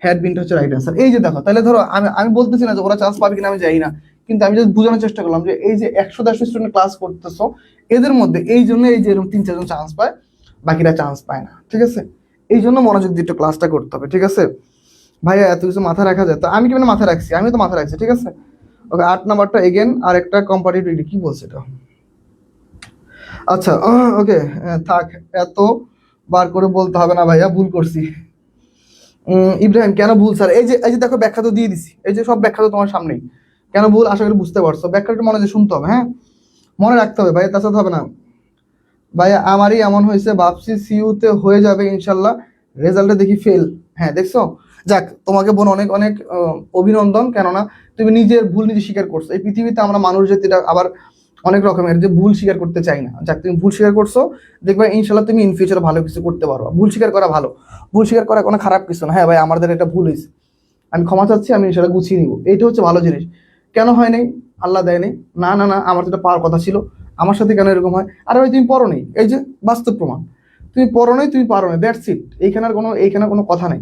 হেড বিনটা হচ্ছে রাইট অ্যান্সার। এই যে দেখো, তাহলে ধরো আমি আমি বলতেছি না যে ওরা চান্স পাবে কিনা আমি জানি না, কিন্তু আমি যদি বোঝানোর চেষ্টা করলাম যে এই যে 100-150 স্টুডেন্ট ক্লাস করতেছো, এদের মধ্যে এই জন্য এই যে এরকম 3-4 জন চান্স পায়, বাকিরা চান্স পায় না। ঠিক আছে, এই জন্য মনোযোগ দিয়ে একটু ক্লাসটা করতে হবে। ঠিক আছে ভাইয়া, এত কিছু মাথায় রাখা যায় তো? আমি কি মানে মাথায় রাখছি? আমি তো মাথায় রাখছি। ঠিক আছে, ওকে, 8 নাম্বারটা এগেন আর একটা কম্পারেটিভ কি বলছে এটা? আচ্ছা, ওকে, থাক, এত বার করে বলতে হবে না ভাইয়া, ভুল করছি। ইব্রাহিম কেন ভুল স্যার? এই যে দেখো, ব্যাখ্যা তো দিয়ে দিছি, এই যে সব ব্যাখ্যা তো তোমার সামনেই। কেন ভুল আশা করি বুঝতে পারছো। ব্যাখ্যাটা মনে দিয়ে শুনতে হবে, হ্যাঁ, মনে রাখতে হবে ভাইয়া, তাছাড়া হবে না। ভাইয়া আমারই এমন হয়েছে, ভাবছি সিইউতে হয়ে যাবে ইনশাল্লাহ, রেজাল্টে দেখি ফেল। হ্যাঁ দেখছো, যাক তোমাকে বোন অনেক অনেক অভিনন্দন, কেননা তুমি নিজের ভুল নিজে স্বীকার করছো। এই পৃথিবীতে আমরা মানুষ জাতিটা আবার অনেক রকমের, যে ভুল স্বীকার করতে চাই না। যাক তুমি ভুল স্বীকার করছো, দেখবে ইনশাল্লাহ তুমি ইন ফিউচারে ভালো কিছু করতে পারো। ভুল স্বীকার করা ভালো, ভুল স্বীকার করা কোনো খারাপ কিছু না। হ্যাঁ ভাই, আমাদের এটা ভুল হয়েছে, আমি ক্ষমা চাচ্ছি, আমি ইনশাল্লাহ গুছিয়ে নিব, এইটা হচ্ছে ভালো জিনিস। কেন হয় নাই? আল্লাহ দেয় নাই। না না না, আমার তো এটা পাওয়ার কথা ছিল, আমার সাথে কেন এরকম হয়? আরে ভাই তুমি পড়ো নেই, এই যে বাস্তব প্রমাণ, তুমি পড়ো নাই, তুমি পারো না, দ্যাটস ইট। এইখানে কোনো কথা নাই,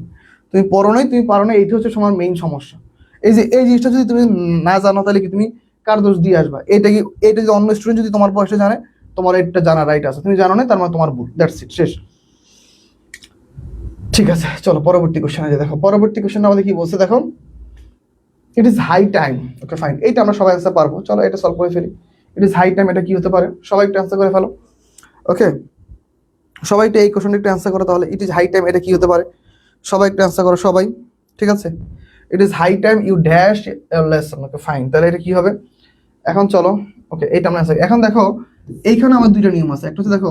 তুমি পড়ো নাই, তুমি পারো না, এইটা হচ্ছে তোমার মেইন সমস্যা। এই যে এই জিনিসটা যদি তুমি না জানো, তাহলে কি তুমি কার দোষ দিয়ে আসবা? এটা যদি অন্য স্টুডেন্ট যদি তোমার বয়সে জানে, তোমার এটা জানা রাইট আছে, তুমি জানো না, তার মানে তোমার ভুল, দ্যাটস ইট, শেষ। ঠিক আছে, চলো পরবর্তী কোশ্চেনে দেখো। পরবর্তী কোশ্চেন আমাদের কি বলছে দেখো, it is high time. Okay fine, এইটা আমরা সবাই অ্যান্সার পারবো, চলো এটা সলভ করে ফেলি। ইট ইজ হাই টাইম, এটা কি হতে পারে? সবাই একটু অ্যান্সার করে ফেলো। ওকে, সবাই একটু এই কোশ্চেনটা একটু অ্যান্সার করো তাহলে। ইট ইজ হাই টাইম, এটা কি হতে পারে? সবাই একটু অ্যান্সার করো সবাই। ঠিক আছে, it is high time you dash lesson. Okay fine, তাহলে এটা কি হবে? এখন চলো, ওকে, এইটা আমরা অ্যান্সার। এখন দেখো, এইখানে আমার দুইটা নিয়ম আছে। একটা হচ্ছে দেখো,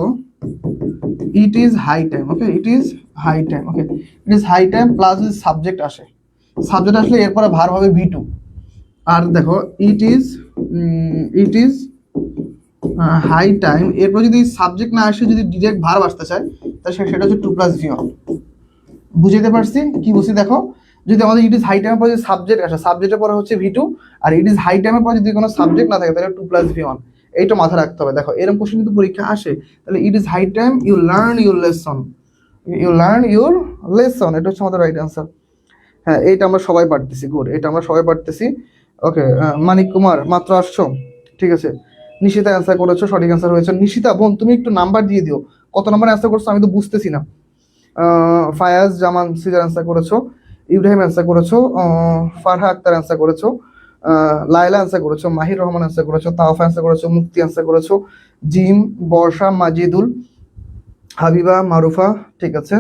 it is high time. Okay, it is high time. Okay, it is high time plus যদি সাবজেক্ট আসে, সাবজেক্ট আসলে এরপরে ভার হবে V2। আর দেখো, ইট ইজ হাই টাইম, এরপর যদি সাবজেক্ট না আসে, যদি ডিরেক্ট ভার্ব আসতে চায়, তাহলে সেটা হচ্ছে 2+V1। বুঝতে পারছি কি বলছি? দেখো, যদি আমাদের ইট ইজ হাই টাইমের পরে যদি সাবজেক্ট আসে, সাবজেক্টের পরে হচ্ছে V2, R it is high টাইমের পরে যদি কোনো সাবজেক্ট না থাকে, তাহলে 2+V1। এইটা মাথায় রাখতে হবে। দেখো এরকম কোশ্চেন কিন্তু পরীক্ষা আসে। তাহলে it is high time you learn your lesson, এটা হচ্ছে আমাদের রাইট অ্যান্সার। হ্যাঁ, এইটা আমরা সবাই পারতেছি, গুড, এটা আমরা সবাই পারতেছি। ওকে, মানিক কুমার মাত্র আসছো, ঠিক আছে। নিশিতা অ্যান্সার করেছো, সঠিক অ্যান্সার হয়েছে। নিশিতা বোন, তুমি একটু নাম্বার দিয়ে দিও, কত নাম্বার অ্যান্সার করছো আমি তো বুঝতেছি না। ফায়াজ জামান সিজার অ্যান্সার করেছো, ইব্রাহিম অ্যান্সার করেছো, ফারহা আক্তার অ্যান্সার করেছো, লায়লা অ্যান্সার করেছো, মাহির রহমান অ্যান্সার করেছো, তাওফা অ্যান্সার করেছো, মুক্তি অ্যান্সার করেছো, জিম, বর্ষা, মাজিদুল, হাবিবা, মারুফা। ঠিক আছে,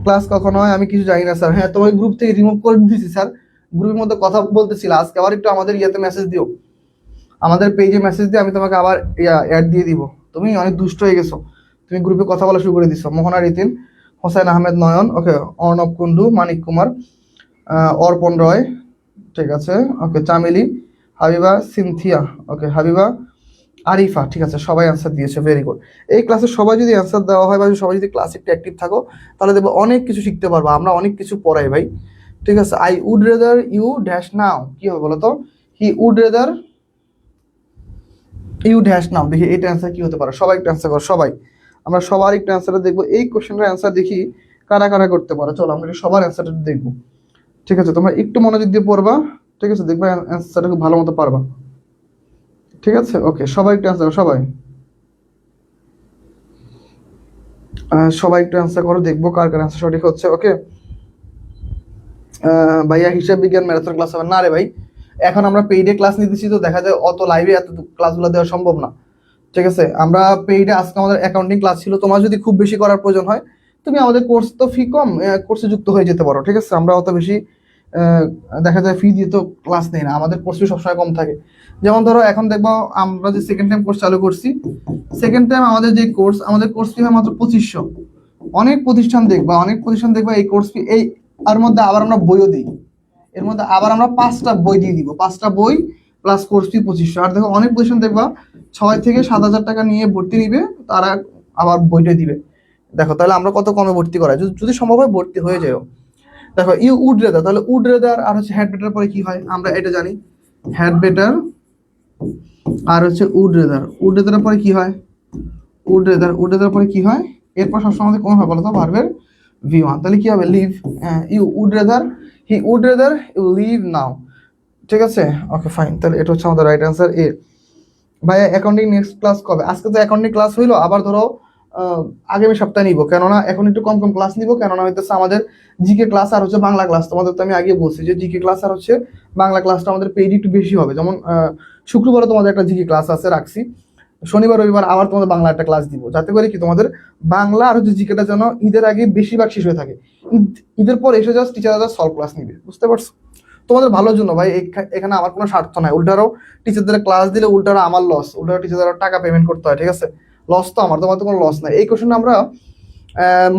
ক্লাস কখন হয় আমি কিছু জানি না স্যার। হ্যাঁ, তোমার গ্রুপ থেকে রিমুভ করে দিয়েছি স্যার, গ্রুপের মধ্যে কথা বলতেছিল। আজকে আবার একটু আমাদের ইয়েতে মেসেজ দিও, আমাদের পেজে মেসেজ দিয়ে আমি তোমাকে আবার অ্যাড দিয়ে দিব। তুমি অনেক দুষ্ট হয়ে গেছো, তুমি গ্রুপে কথা বলা শুরু করে দিছো। মোহনা রিতিন, হোসেন আহমেদ নয়ন, ওকে, অর্ণব কুন্ডু, মানিক কুমার, অর্পণ রয়, ঠিক আছে, ওকে, চামেলি, হাবিবা, সিনথিয়া, ওকে, হাবিবা, আরিফা। ঠিক আছে, সবাই অ্যান্সার দিয়েছে, ভেরি গুড। এই ক্লাসে সবাই যদি অ্যান্সার দেওয়া হয়, বা সবাই যদি ক্লাসে একটু অ্যাক্টিভ থাকো, তাহলে দেখবো অনেক কিছু শিখতে পারবো। আমরা অনেক কিছু পড়াই ভাই। ঠিক আছে, I would rather you dash now, কি হবে বলো তো? He would rather you dash now. দেখি এটা অ্যান্সার কি হতে পারে, সবাই একটু অ্যান্সার করো সবাই। আমরা সবার একটু অ্যান্সারটা দেখবো, এই কোশ্চেনটার অ্যান্সার দেখি কারা কারা করতে পারো। চলো আমরা সবার অ্যান্সারটা দেখবো। ঠিক আছে, তোমরা একটু মনোযোগ দিয়ে পড়বা, ঠিক আছে, দেখবা অ্যান্সারটা খুব ভালো মতো পারবা। ঠিক আছে, ওকে, সবাই একটু অ্যান্সার করো সবাই। সবাই একটু অ্যান্সার করো, দেখবো কার কার অ্যান্সার সঠিক হচ্ছে। ওকে, ভাইয়া হিসাব বিজ্ঞান ম্যারাথন ক্লাস হবে না রে ভাই, এখন আমরা পেইডে ক্লাস নিতেছি, তো দেখা যায় অত লাইভে এত ক্লাসগুলো দেওয়া সম্ভব না। ঠিক আছে, আমরা পেইডে আজকে আমাদের অ্যাকাউন্টিং ক্লাস ছিল। তোমার যদি খুব বেশি করার প্রয়োজন হয় তুমি আমাদের কোর্স তো ফি কম, কোর্সে যুক্ত হয়ে যেতে পারো। ঠিক আছে, আমরা অত বেশি আহ, দেখা যায় ফি দিয়ে তো ক্লাস নেই না, আমাদের কোর্স ফি সবসময় কম থাকে। যেমন ধরো এখন দেখবো আমরা যে সেকেন্ড টাইম কোর্স চালু করছি, সেকেন্ড টাইম আমাদের কোর্স ফি হয় মাত্র 2500। অনেক প্রতিষ্ঠান দেখবা এই কোর্স ফি এই আর মধ্যে আবার আমরা বইও দিই, এর মধ্যে আবার আমরা 5টা বই দিয়ে দিব, 5টা বই প্লাস কোর্স ফি 2500। আর দেখো অনেক প্রতিষ্ঠান দেখবা 6 থেকে 7 হাজার টাকা নিয়ে ভর্তি নিবে, তারা আবার বইটা দিবে। দেখো তাহলে আমরা কত কমে ভর্তি করাই, যদি সম্ভব হয় ভর্তি হয়ে যাও। দেখো ইউ উড রেদার, তাহলে উড রেদার আর হচ্ছে হ্যাড বেটার পরে কি হয় আমরা এটা জানি, হ্যাড বেটার আর হচ্ছে উড রেদার পরে কি হয়, উড রেদার পরে কি হয়, এরপর সবসময় আমাদের কোন হয় বলো তো, ভার্বের V1, তাহলে কি হবে live, you would rather, he would rather you live now. ঠিক আছে, ওকে ফাইন, তাহলে এটা হচ্ছে আমাদের রাইট অ্যান্সার এ। ভাইয়া অ্যাকাউন্টিং নেক্সট ক্লাস কবে? আজকে তো অ্যাকাউন্টিং ক্লাস হইলো, আবার ধরো আগামী সপ্তাহে নিব, কেননা এখন একটু কম কম ক্লাস নিব, কেননা হইতেছে আমাদের জিকে ক্লাস আর হচ্ছে বাংলা ক্লাস। তোমাদের তো আমি আগে বলছি যে জিকে ক্লাস আর হচ্ছে বাংলা ক্লাসটা আমাদের পেইড একটু বেশি হবে। যেমন শুক্রবারে তোমাদের একটা জিকে ক্লাস আছে রাখছি, শনিবার রবিবার আবার তোমাদের বাংলা একটা ক্লাস দিব, যাতে করে কি তোমাদের বাংলা আর হচ্ছে জিকেটা যেন ঈদের আগে বেশিরভাগ শেষ হয়ে থাকে। ঈদের পর এসে জাস্ট টিচাররা সলভ ক্লাস নিবে, বুঝতে পারছো? তোমাদের ভালোর জন্য ভাই, এখানে আমার কোনো স্বার্থ নাই। উল্টারও টিচারদের ক্লাস দিলে উল্টারও আমার লস, উল্টারও টিচারদের টাকা পেমেন্ট করতে হয়। ঠিক আছে, লস তো আমার, তোমার তো কোনো লস নাই। এই কোশ্চেন আমরা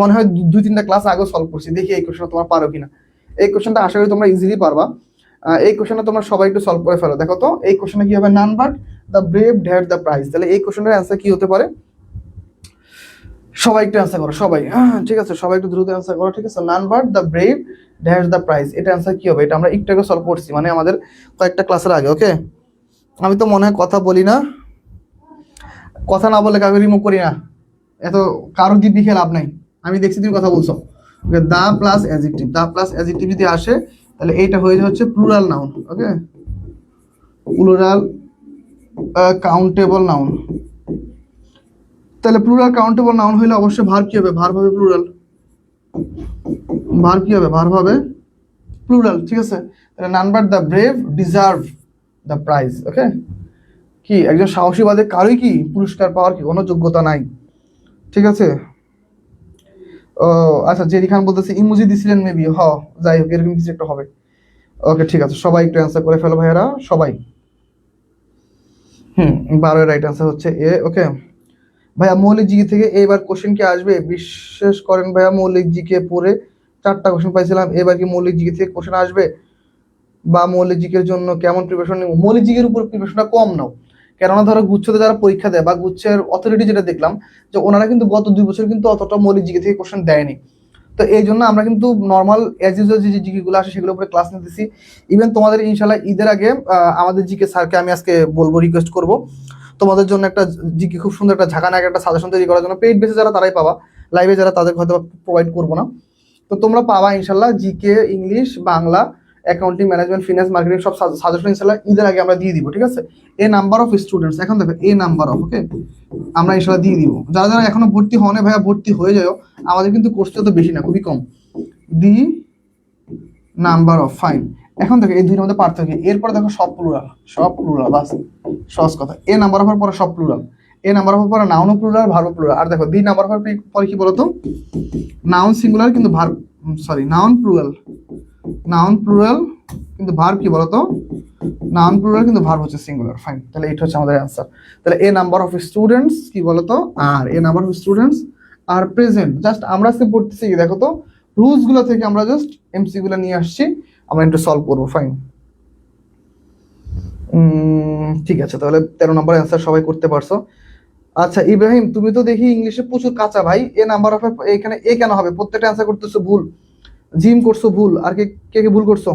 মনে হয় 2-3টা ক্লাস আগে সলভ করছি, দেখি এই কোশ্চেনটা তোমার পারো কিনা। এই কোশ্চেনটা আশা করি তোমরা ইজিলি পারবা। এই কোশ্চেনটা তোমরা সবাই একটু সলভ করে ফেলো। দেখো তো এই কোশ্চেনটা কি হবে, নান but the brave dad the prize. তাহলে এই কোশ্চেনের অ্যান্সার কি হতে পারে, সবাই একটু অ্যান্সার করো সবাই। ঠিক আছে, সবাই একটু দ্রুত অ্যান্সার করো। ঠিক আছে, নান but the brave dash the prize, এটা অ্যান্সার কি হবে? এটা আমরা একটু আগে সলভ করছি, মানে আমাদের কয়েকটা ক্লাসের আগে। ওকে, আমি তো মনে হয় কথা বলি না, কথা না বলে কাউকে রিমুভ করি না, এত কারো দিব্যি খেয়ে লাভ নাই। আমি দেখছি তুমি কথা বলছো। ওকে, দা প্লাস অ্যাডজেক্টিভ যদি আসে তাহলে এইটা হয়ে হচ্ছে plural noun. Okay, plural countable noun. তাহলে প্লুরাল কাউন্টেবল নাউন হইলে অবশ্যই ভার্ব কি হবে, ভার্ব হবে প্লুরাল। ভার্ব কি হবে, ভার্ব হবে প্লুরাল। ঠিক আছে, তাহলে none but the brave deserve the prize. Okay, কি একজন সাহসী বাদে কারোই কি পুরস্কার পাওয়ার কি কোনো যোগ্যতা নাই। ঠিক আছে, ও আচ্ছা, জেরি খান বলতেছে ইমোজি দিছিলেন মেবি, যাই হোক এরকম কিছু একটা হবে। ওকে ঠিক আছে, সবাই একটু অ্যান্সার করে ফেলো ভাইয়ারা সবাই। 12 রাইট অ্যান্সার হচ্ছে এ। ওকে ভাইয়া, মৌলিক জিকে থেকে এবার কোশ্চেন কি আসবে? বিশ্বাস করেন ভাইয়া, মৌলিক জিকে পড়ে 4টা কোশ্চেন পাইছিলাম, এবার কি মৌলিক জিকে থেকে কোশ্চেন আসবে? বা মৌলিক জিকের জন্য কেমন প্রিপারেশন নেব? মৌলিক জিকের উপর প্রিপারেশনটা কম নাও, কেননা ধরো গুচ্ছতে যারা পরীক্ষা দেয় বা গুচ্ছের অথরিটি যেটা দেখলাম যে ওনারা কিন্তু গত 2 বছর কিন্তু অতটা মৌলিক জিকে থেকে কোশ্চেন দেয়নি। তো এই জন্য আমরা কিন্তু নর্মাল অ্যাজ ইউজুয়াল যে জিকে গুলো আসে সেগুলোর উপরে ক্লাস নিতেছি। ইভেন তোমাদের ইনশাল্লাহ ঈদের আগে আমাদের জিকে স্যারকে আমি আজকে বলবো, রিকোয়েস্ট করব তোমাদের জন্য একটা জিকে খুব সুন্দর একটা ঝাঁকানা একটা সাজেশন তৈরি করার জন্য। পেইড বেসে যারা তারাই পাবা, লাইভে যারা তাদের হয়তো প্রোভাইড করবো না। তো তোমরা পাবা ইনশাল্লাহ GK, English, Bangla, accounting, management, finance, marketing সব সাজেশন ইনশাল্লাহ ঈদের আগে আমরা দিয়ে দিব। ঠিক আছে, এ নাম্বার অফ স্টুডেন্টস, এখন দেখো এ নাম্বার অফ, ওকে আমরা ইনশাল্লাহ দিয়ে দিব। যারা যারা এখনো ভর্তি হওনি ভাইয়া ভর্তি হয়ে যাও, আমাদের কিন্তু কোর্সটা তো বেশি না, খুবই কম। The number of, fine. এখন দেখো এই দুইটার মধ্যে পার্থক্য, এরপরে দেখো সব প্লুরাল বাস, সহজ কথা। এ নাম্বার অফ পরে সব প্লুরাল, এ নাম্বার অফ পরে নাউন প্লুরাল, ভার্ব প্লুরাল। আর দেখো দি নাম্বার অফ পরে কি বলতো, নাউন সিঙ্গুলার কিন্তু ভার্ব, সরি নাউন প্লুরাল কিন্তু ভার্ব কি বলতো, নাউন প্লুরাল কিন্তু ভার্ব হচ্ছে সিঙ্গুলার। ফাইন, তাহলে এটা হচ্ছে আমাদের অ্যান্সার। তাহলে এ নাম্বার অফ স্টুডেন্টস কি বলতো, আর a number of students are present. Just আমরা আজকে পড়তেছি কি দেখো তো, রুলস গুলো থেকে আমরা জাস্ট এমসি গুলো নিয়ে আসছি, আমরা একটু সলভ করবো। ফাইন, ঠিক আছে, তাহলে 13 নম্বর অ্যান্সার সবাই করতে পারছো। আচ্ছা ইব্রাহিম, তুমি তো দেখি ইংলিশে প্রচুর কাঁচা ভাই, এ নাম্বার অফ এখানে এ কেন হবে? প্রত্যেকটা অ্যান্সার করতেছো ভুল, জিম করছো ভুল, আর কে কে ভুল করছো?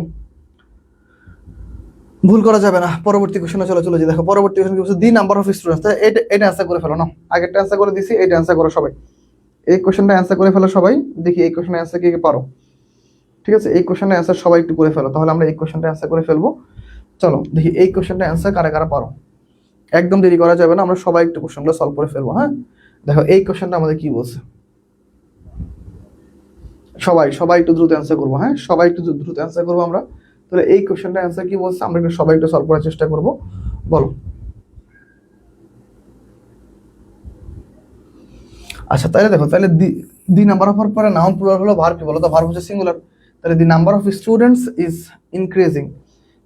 ভুল করা যাবে না। পরবর্তী কোশ্চেনে চলে যে দেখো, পরবর্তী কোশ্চেন কি বলছে, দি নাম্বার অফ স্টুডেন্টস। এটা অ্যান্সার করে ফেলো না, আগেরটা অ্যান্সার করে দিছি, এটা অ্যান্সার করো সবাই। এই কোশ্চেনটা অ্যান্সার করে ফেলো সবাই, দেখি এই কোশ্চেনের অ্যান্সার কে কে পারো। ঠিক আছে, এই কোশ্চেনের অ্যান্সার সবাই একটু করে ফেলো, তাহলে আমরা এই কোশ্চেনটা অ্যান্সার করে ফেলবো। চলো দেখি এই কোশ্চেনটা অ্যান্সার কারা কারা পারো, একদম দেরি করা যাবে না, আমরা সবাই একটু কোশ্চেনগুলো সলভ করে ফেলবো। হ্যাঁ দেখো এই কোশ্চেনটা আমাদের কি বলছে, সবাই সবাই একটু দ্রুত অ্যান্সার করবো। হ্যাঁ সবাই একটু দ্রুত অ্যান্সার করবো আমরা। তাহলে এই কোশ্চেনটা অ্যান্সার কি বলছে আমরা একটু সবাই একটু সলভ করার চেষ্টা করবো, বলো। আচ্ছা তাহলে দেখো, তাহলে দি নাম্বার অফ পরে নাউন প্লুরাল হলো, ভার্ব কি বলো তো, ভার্ব হচ্ছে সিঙ্গুলার, তাহলে the number of students is increasing,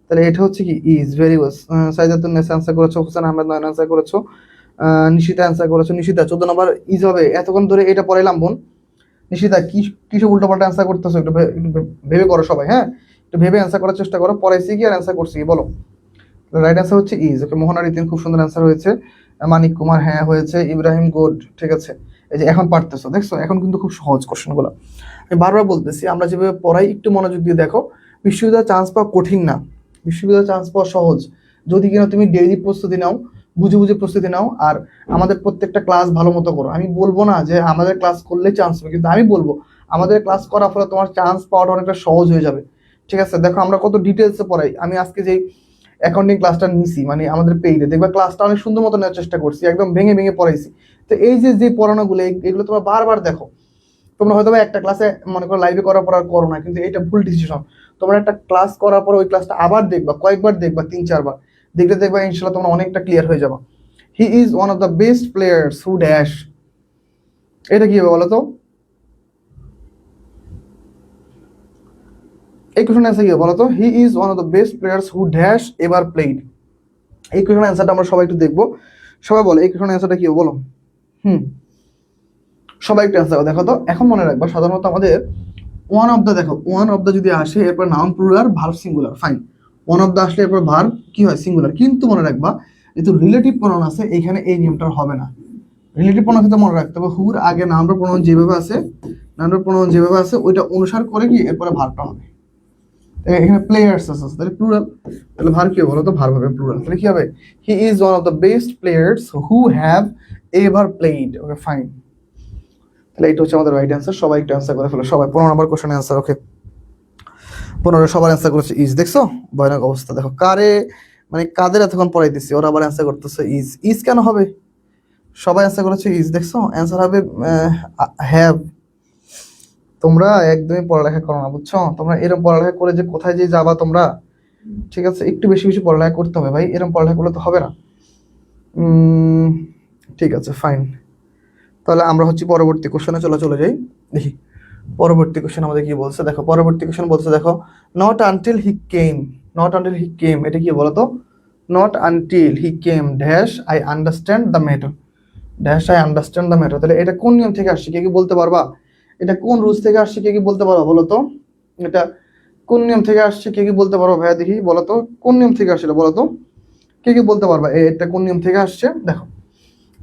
তাহলে এটা হচ্ছে কি is. Very good, Saidatun Nesa answer করেছো, হোসেন আহমেদ নয়ন আনসার করেছো, নিশিতা আনসার করেছো। নিশিতা 14 নম্বর ইজ হবে, এতক্ষণ ধরে এটা পড়াইলাম বোন। নিশিতা কি কিসব উল্টোপাল্টা অ্যান্সার করতেছো, একটু ভেবে করো সবাই, হ্যাঁ একটু ভেবে অ্যান্সার করার চেষ্টা করো, পড়াইছি কি আর অ্যান্সার করছি কি বলো। রাইট অ্যান্সার হচ্ছে ইজ। ওকে, মোহনা রিতিন খুব সুন্দর অ্যান্সার হয়েছে, মানিক কুমার হ্যাঁ হয়েছে, ইব্রাহিম গুড, ঠিক আছে। এই যে এখন পারতেছো, দেখছো এখন কিন্তু খুব সহজ কোশ্চেনগুলো। আমি বারবার বলতেছি আমরা যেভাবে পড়াই একটু মনোযোগ দিয়ে দেখো, বিশ্ববিদ্যালয়ে চান্স পাওয়া কঠিন না, বিশ্ববিদ্যালয়ে চান্স পাওয়া সহজ, যদি কিনা তুমি ডেইলি প্রস্তুতি নাও, বুঝে বুঝে প্রস্তুতি নাও, আর আমাদের প্রত্যেকটা ক্লাস ভালো মতো করো। আমি বলবো না যে আমাদের ক্লাস করলে চান্স হবে, কিন্তু আমি বলবো আমাদের ক্লাস করার ফলে তোমার চান্স পাওয়াটা অনেকটা সহজ হয়ে যাবে, ঠিক আছে। দেখো আমরা কত ডিটেলসে পড়াই, আমি আজকে যেই অ্যাকাউন্টিং ক্লাসটা নিছি, মানে আমাদের পেইডে দেখবা ক্লাসটা অনেক সুন্দর মতো নেওয়ার চেষ্টা করছি, একদম ভেঙে ভেঙে পড়াইছি। তো এই যে যে পড়ানোগুলো এগুলো তোমরা বারবার দেখো, তোমরা হয়তো একটা ক্লাসে মনে করো লাইভে করার পর আর করো না, কিন্তু এটা ভুল ডিসিশন। তোমরা একটা ক্লাস করার পর ওই ক্লাসটা আবার দেখবা, কয়েকবার দেখবা, 3-4 বার দেখলে দেখবা ইনশাল্লাহ তোমরা অনেকটা ক্লিয়ার হয়ে যাবে। He is one of the best players who dash, এটা কি হবে বলো তো, এই কোশ্চেন অ্যান্সার কি হবে বলো তো, he is one of the best players who dash ever played. এই কোশ্চেন অ্যান্সারটা আমরা সবাই একটু দেখবো, সবাই বলো এই কোশ্চেন অ্যান্সারটা কি হবে বলো। সবাই একটু অ্যান্সার দেখো তো। এখন মনে রাখবা সাধারণত আমাদের ওয়ান অফ দ্য, দেখো ওয়ান অফ দ্য যদি আসে এরপর noun plural, verb singular, fine. One of the আসলে এরপর ভার্ব কি হয়, সিঙ্গুলার। কিন্তু মনে রাখবা যেহেতু রিলেটিভ প্রনাউন আছে এখানে এই নিয়মটা হবে না। রিলেটিভ প্রনাউন ক্ষেত্রে মনে রাখতে হবে হুর আগে নাউন প্রনাউন যেভাবে আছে, নাউন প্রনাউন যেভাবে আছে ওইটা অনুসার করে কি এরপরে ভার্বটা হবে। এখানে প্লেয়ার্স আছে তাহলে প্লুরাল, তাহলে ভার্ব কি হবে বলো তো, ভার্ব হবে প্লুরাল, তাহলে কি হবে, he is one of the best players who have ever played. Okay fine, তাহলে এটা হচ্ছে আমাদের রাইট অ্যান্সার। সবাই একটু অ্যান্সার করে ফেলো, সবাই 15 নম্বর কোশ্চেন অ্যান্সার। ওকে 15 সবার অ্যান্সার করেছে ইজ, দেখছো ভয়ানক অবস্থা। দেখো কারে মানে কাদের এতক্ষণ পড়াইতেছি ওরা আবার অ্যান্সার করতেছে ইজ। ইজ কেন হবে, সবাই অ্যান্সার করেছে ইজ, দেখছো অ্যান্সার হবে হ্যাভ। তোমরা একদমই পড়ালেখা করো না বুঝছো, তোমরা এরকম পড়ালেখা করে যে কোথায় যে যাবা তোমরা, ঠিক আছে একটু বেশি বেশি পড়ালেখা করতে হবে ভাই, এরকম পড়ালেখা করলে তো হবে না। ঠিক আছে ফাইন, তাহলে আমরা হচ্ছে পরবর্তী কোশ্চেনে চলে যাই। দেখি পরবর্তী কোশ্চেন আমাদের কি বলছে, দেখো পরবর্তী কোশ্চেন বলছে দেখো not until he came, not until he came এটা কি বলো তো, not until he came dash I understand the matter, dash I understand the matter. তাহলে এটা কোন নিয়ম থেকে আসছে কে কি বলতে পারবা, এটা কোন রুলস থেকে আসছে কে কি বলতে পারবা বলো তো, এটা কোন নিয়ম থেকে আসছে কে কি বলতে পারো ভাইয়া, দেখি বলো তো কোন নিয়ম থেকে আসছিল বলো তো, কে কি বলতে পারবা এটা কোন নিয়ম থেকে আসছে। দেখো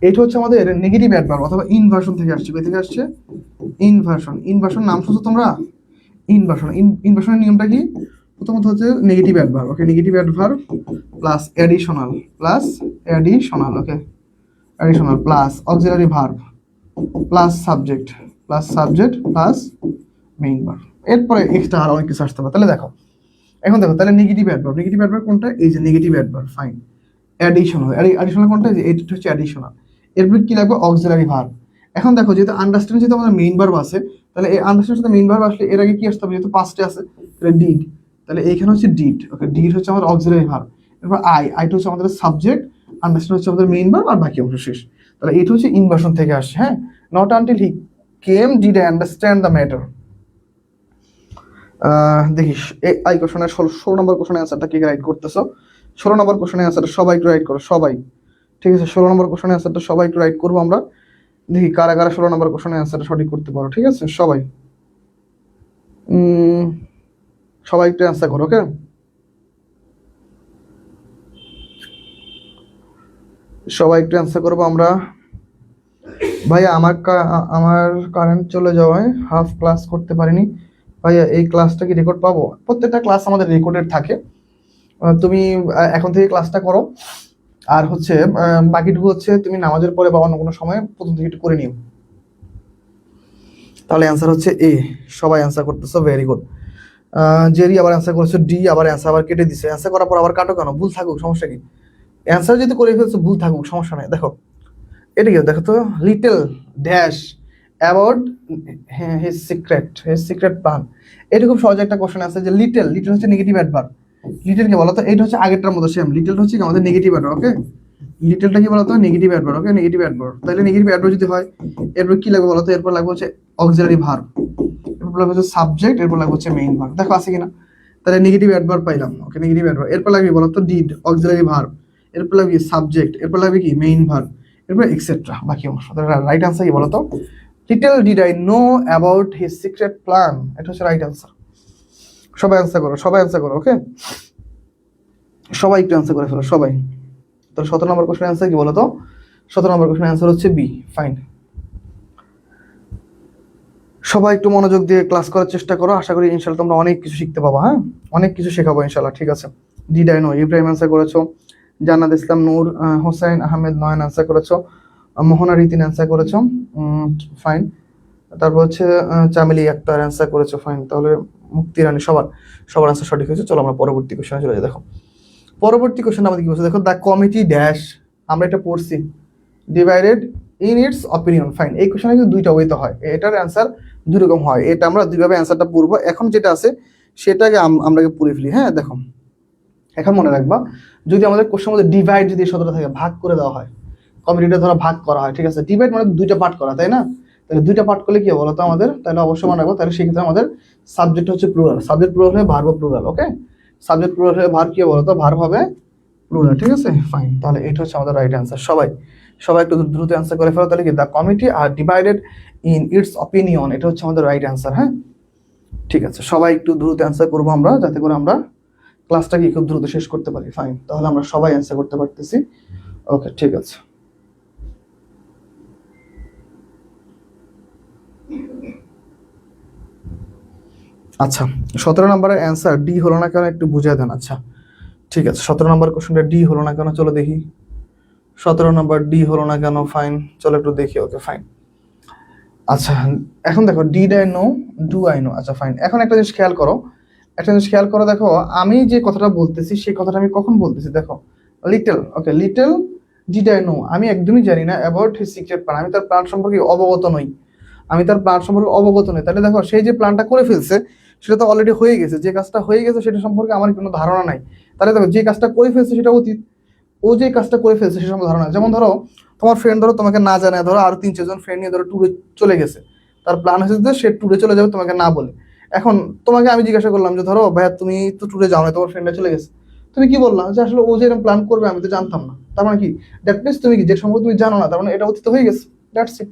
এটা হচ্ছে আমাদের নেগেটিভ অ্যাডভার্ব অথবা ইনভার্সন থেকে আসছে, কে থেকে আসছে, ইনভার্সন। ইনভার্সন নাম শুনছো তোমরা, ইনভার্সন। ইনভার্সনের নিয়মটা কি, প্রথমত হচ্ছে negative adverb, okay negative adverb plus additional, okay additional plus auxiliary verb plus subject plus main verb, এরপরে এক্সট্রা আর অনেক কিছু আসতে পারে। তাহলে দেখো এখন দেখো তাহলে নেগেটিভ অ্যাডভার্ব কোনটা, এই যে negative adverb, fine. Additional, additional কোনটা, যে এটা হচ্ছে অ্যাডিশনাল। এরপর কি লাগবে, অক্সিলারি ভার্ব। এখন দেখো যেহেতু আন্ডারস্ট্যান্ড যেহেতু আমাদের মেইন ভার্ব আছে, তাহলে এই আন্ডারস্ট্যান্ড সাথে মেইন ভার্ব আসলে এর আগে কি আসতে হবে, যেহেতু পাস্টে আছে তাহলে ডিড, তাহলে এইখানে হচ্ছে ডিড, ওকে ডিড হচ্ছে আমাদের অক্সিলারি ভার্ব। এরপর আইটা হচ্ছে আমাদের সাবজেক্ট, আন্ডারস্ট্যান্ড হচ্ছে আমাদের মেইন ভার্ব আর বাকি অংশ শেষ। তাহলে এটা হচ্ছে ইনভার্সন থেকে আসছে, হ্যাঁ। Not until he came did I understand the matter. দেখিস এই কোশ্চেনের 16 নম্বর কোশ্চেনের অ্যান্সারটা কি রাইট করতেছো, 16 নম্বর কোশ্চেনের অ্যান্সারটা সবাই একটু রাইট করো সবাই, ঠিক আছে 16 নম্বর কোশ্চেনের অ্যান্সারটা সবাই একটু রাইট করবো আমরা, দেখি কারা কারা 16 নম্বর কোশ্চেনের অ্যান্সারটা সঠিক করতে পারো, ঠিক আছে সবাই। সবাই একটু অ্যান্সার করো, ওকে সবাই একটু অ্যান্সার করবো আমরা। ভাইয়া আমার কারেন্ট চলে যাওয়ায় হাফ ক্লাস করতে পারিনি, ভাইয়া এই ক্লাসটা কি রেকর্ড পাবো? প্রত্যেকটা ক্লাস আমাদের রেকর্ডেড থাকে, তুমি এখন থেকে ক্লাসটা করো, আর হচ্ছে বাকিটুকু হচ্ছে তুমি নামাজের পরে বা অন্য কোনো সময় প্রথম থেকে একটু করে নিও। তাহলে অ্যান্সার হচ্ছে এ, সবাই অ্যান্সার করতেছো, ভেরি গুড। জেরি আবার অ্যান্সার করেছো ডি, আবার অ্যান্সার আবার কেটে দিছে, অ্যান্সার করার পর আবার কাটো কেন, ভুল থাকুক সমস্যা কি, অ্যান্সার যদি করে ফেলছো ভুল থাকুক সমস্যা নেই। দেখো এটা কি, দেখো তো little dash about his secret plan, এটা খুব সহজ একটা কোশ্চেন আছে যে লিটল হচ্ছে নেগেটিভ অ্যাডভার্ব, লিটল কে বলো তো, এটা হচ্ছে আগেরটার মতো সেম, লিটল হচ্ছে আমাদের নেগেটিভ অ্যাডভার্ব, ওকে লিটলটা কি বলতো? Negative adverb. Okay, negative adverb. তাহলে নেগেটিভ অ্যাডভার্ব যদি হয় এরপর কি লাগবে বলতো? এরপর লাগবে হচ্ছে অক্সিলারি ভার্ব, এরপর লাগবে হচ্ছে সাবজেক্ট, এরপর লাগবে হচ্ছে মেইন ভার্ব। দেখো আছে কিনা? তাহলে নেগেটিভ অ্যাডভার্ব পাইলাম। ওকে, নেগেটিভ অ্যাডভার্ব। এরপর লাগবে বলতো ডিড, অক্সিলারি ভার্ব, এরপর লাগবে সাবজেক্ট, এরপর লাগবে কি মেইন ভার্ব, এরপর এক্সেট্রা বাকি অংশ। তাহলে রাইট আনসার কি বলতো? Little did I know about his secret plan. এটা হচ্ছে রাইট আনসার। সবাই অ্যান্সার করো, সবাই অ্যান্সার করো। ওকে, সবাই একটু অ্যান্সার করে ফেলো সবাই। তাহলে 17 নম্বর কোশ্চেন অ্যান্সার কি বলতো? 17 নম্বর কোশ্চেন অ্যান্সার হচ্ছে বি। ফাইন, সবাই একটু মনোযোগ দিয়ে ক্লাস করার চেষ্টা করো। আশা করি ইনশাল্লাহ তোমরা অনেক কিছু শিখতে পাবো। হ্যাঁ, অনেক কিছু শেখাবো ইনশাল্লাহ। ঠিক আছে, did I know Ibrahim answer করেছো, জান্নাত ইসলাম নূর, হোসেন আহমেদ নয়ন অ্যান্সার করেছো, মোহনা রীতিন অ্যান্সার করেছো। ফাইন, তারপর হচ্ছে চামেলি আক্তার অ্যান্সার করেছো। ফাইন, তাহলে মুক্তি রানী সবার সবার অ্যান্সার সঠিক হয়েছে। চলো আমরা পরবর্তী কোশ্চেনে চলে যাই। দেখো পরবর্তী কোশ্চেন আমাদের কি বলছে দেখো, দ্য কমিটি ড্যাশ, আমরা এটা পড়ছি, divided in its opinion. Fine, এই কোশ্চেনে কিন্তু দুইটা ওয়েতে হয়, এটার অ্যান্সার দুই রকম হয়। এটা আমরা দুইভাবে অ্যান্সারটা পড়বো। এখন যেটা আছে সেটাকে আমরা পড়ে ফেলি। হ্যাঁ দেখো, এখন মনে রাখবা, যদি আমাদের কোশ্চেনের মধ্যে ডিভাইড যদি শব্দটা থাকে, ভাগ করে দেওয়া হয়, কমিটিটা ধরো ভাগ করা হয়, ঠিক আছে, ডিভাইড মানে দুইটা পার্ট করা, তাই না? তাহলে দুইটা পার্ট করলে কি বলতো আমাদের, তাহলে অবশ্যই মনে রাখবো, তাহলে সেক্ষেত্রে আমাদের সাবজেক্ট হচ্ছে প্লুরাল, সাবজেক্ট প্লুরাল হয়ে ভার্ব প্লুরাল। ওকে, সাবজেক্ট প্লুরাল হয়ে ভার্ব কি বলতো? ভার্ব হবে প্লুরাল। ঠিক আছে, ফাইন, তাহলে এটা হচ্ছে আমাদের রাইট অ্যান্সার। সবাই সবাই একটু দ্রুত অ্যান্সার করে ফেলো। তাহলে কি, the committee are divided in its opinion, এটা হচ্ছে আমাদের রাইট অ্যান্সার। হ্যাঁ, ঠিক আছে, সবাই একটু দ্রুত অ্যান্সার করবো আমরা, যাতে করে আমরা ক্লাসটা কি খুব দ্রুত শেষ করতে পারি। ফাইন, তাহলে আমরা সবাই অ্যান্সার করতে পারতেছি। ওকে, ঠিক আছে। আচ্ছা, 17 নম্বরের অ্যান্সার ডি হলো না কেন একটু বুঝিয়ে দেন। আচ্ছা ঠিক আছে, 17 নম্বর কোশ্চেনটা ডি হলো না কেন, চলো দেখি। 17 নম্বর ডি হলো না কেন? ফাইন, চলো একটু দেখি। ওকে ফাইন, আচ্ছা এখন দেখো, did I know, do I know. আচ্ছা ফাইন, এখন একটা জিনিস খেয়াল করো, একটা জিনিস খেয়াল করো। দেখো আমি যে কথাটা বলতেছি সেই কথাটা আমি কখন বলতেছি? দেখো little, okay, little did I know, আমি একদমই জানি না অ্যাবাউট হিজ সিক্রেট প্ল্যান, আমি তার প্ল্যান সম্পর্কে অবগত নই, আমি তার প্ল্যান সম্পর্কে অবগত নই। তাহলে দেখো, সেই যে প্ল্যানটা করে ফেলছে সেটা তো অলরেডি হয়ে গেছে, যে কাজটা হয়ে গেছে সেটা সম্পর্কে আমার কোনো ধারণা নাই। তাহলে দেখো, যে কাজটা করে ফেলছে সেটা অতীত, ও যে কাজটা করে ফেলছে সে সম্পর্কে ধারণা। যেমন ধরো, তোমার ফ্রেন্ড ধরো তোমাকে না জানায় ধরো আরো 3-4 জন ফ্রেন্ড নিয়ে ধরো ট্যুরে চলে গেছে, তার প্ল্যান হয়েছে যে সে ট্যুরে চলে যাবে তোমাকে না বলে। এখন তোমাকে আমি জিজ্ঞাসা করলাম যে ধরো ভাইয়া তুমি তো ট্যুরে যাও না, তোমার ফ্রেন্ডরা চলে গেছে, তুমি কি বললাম যে আসলে ও যে এরকম প্ল্যান করবে আমি তো জানতাম না। তার মানে কি, দ্যাট মিনস তুমি কি যে সম্পর্কে তুমি জানো না, তার মানে এটা অতীত হয়ে গেছে। That's it.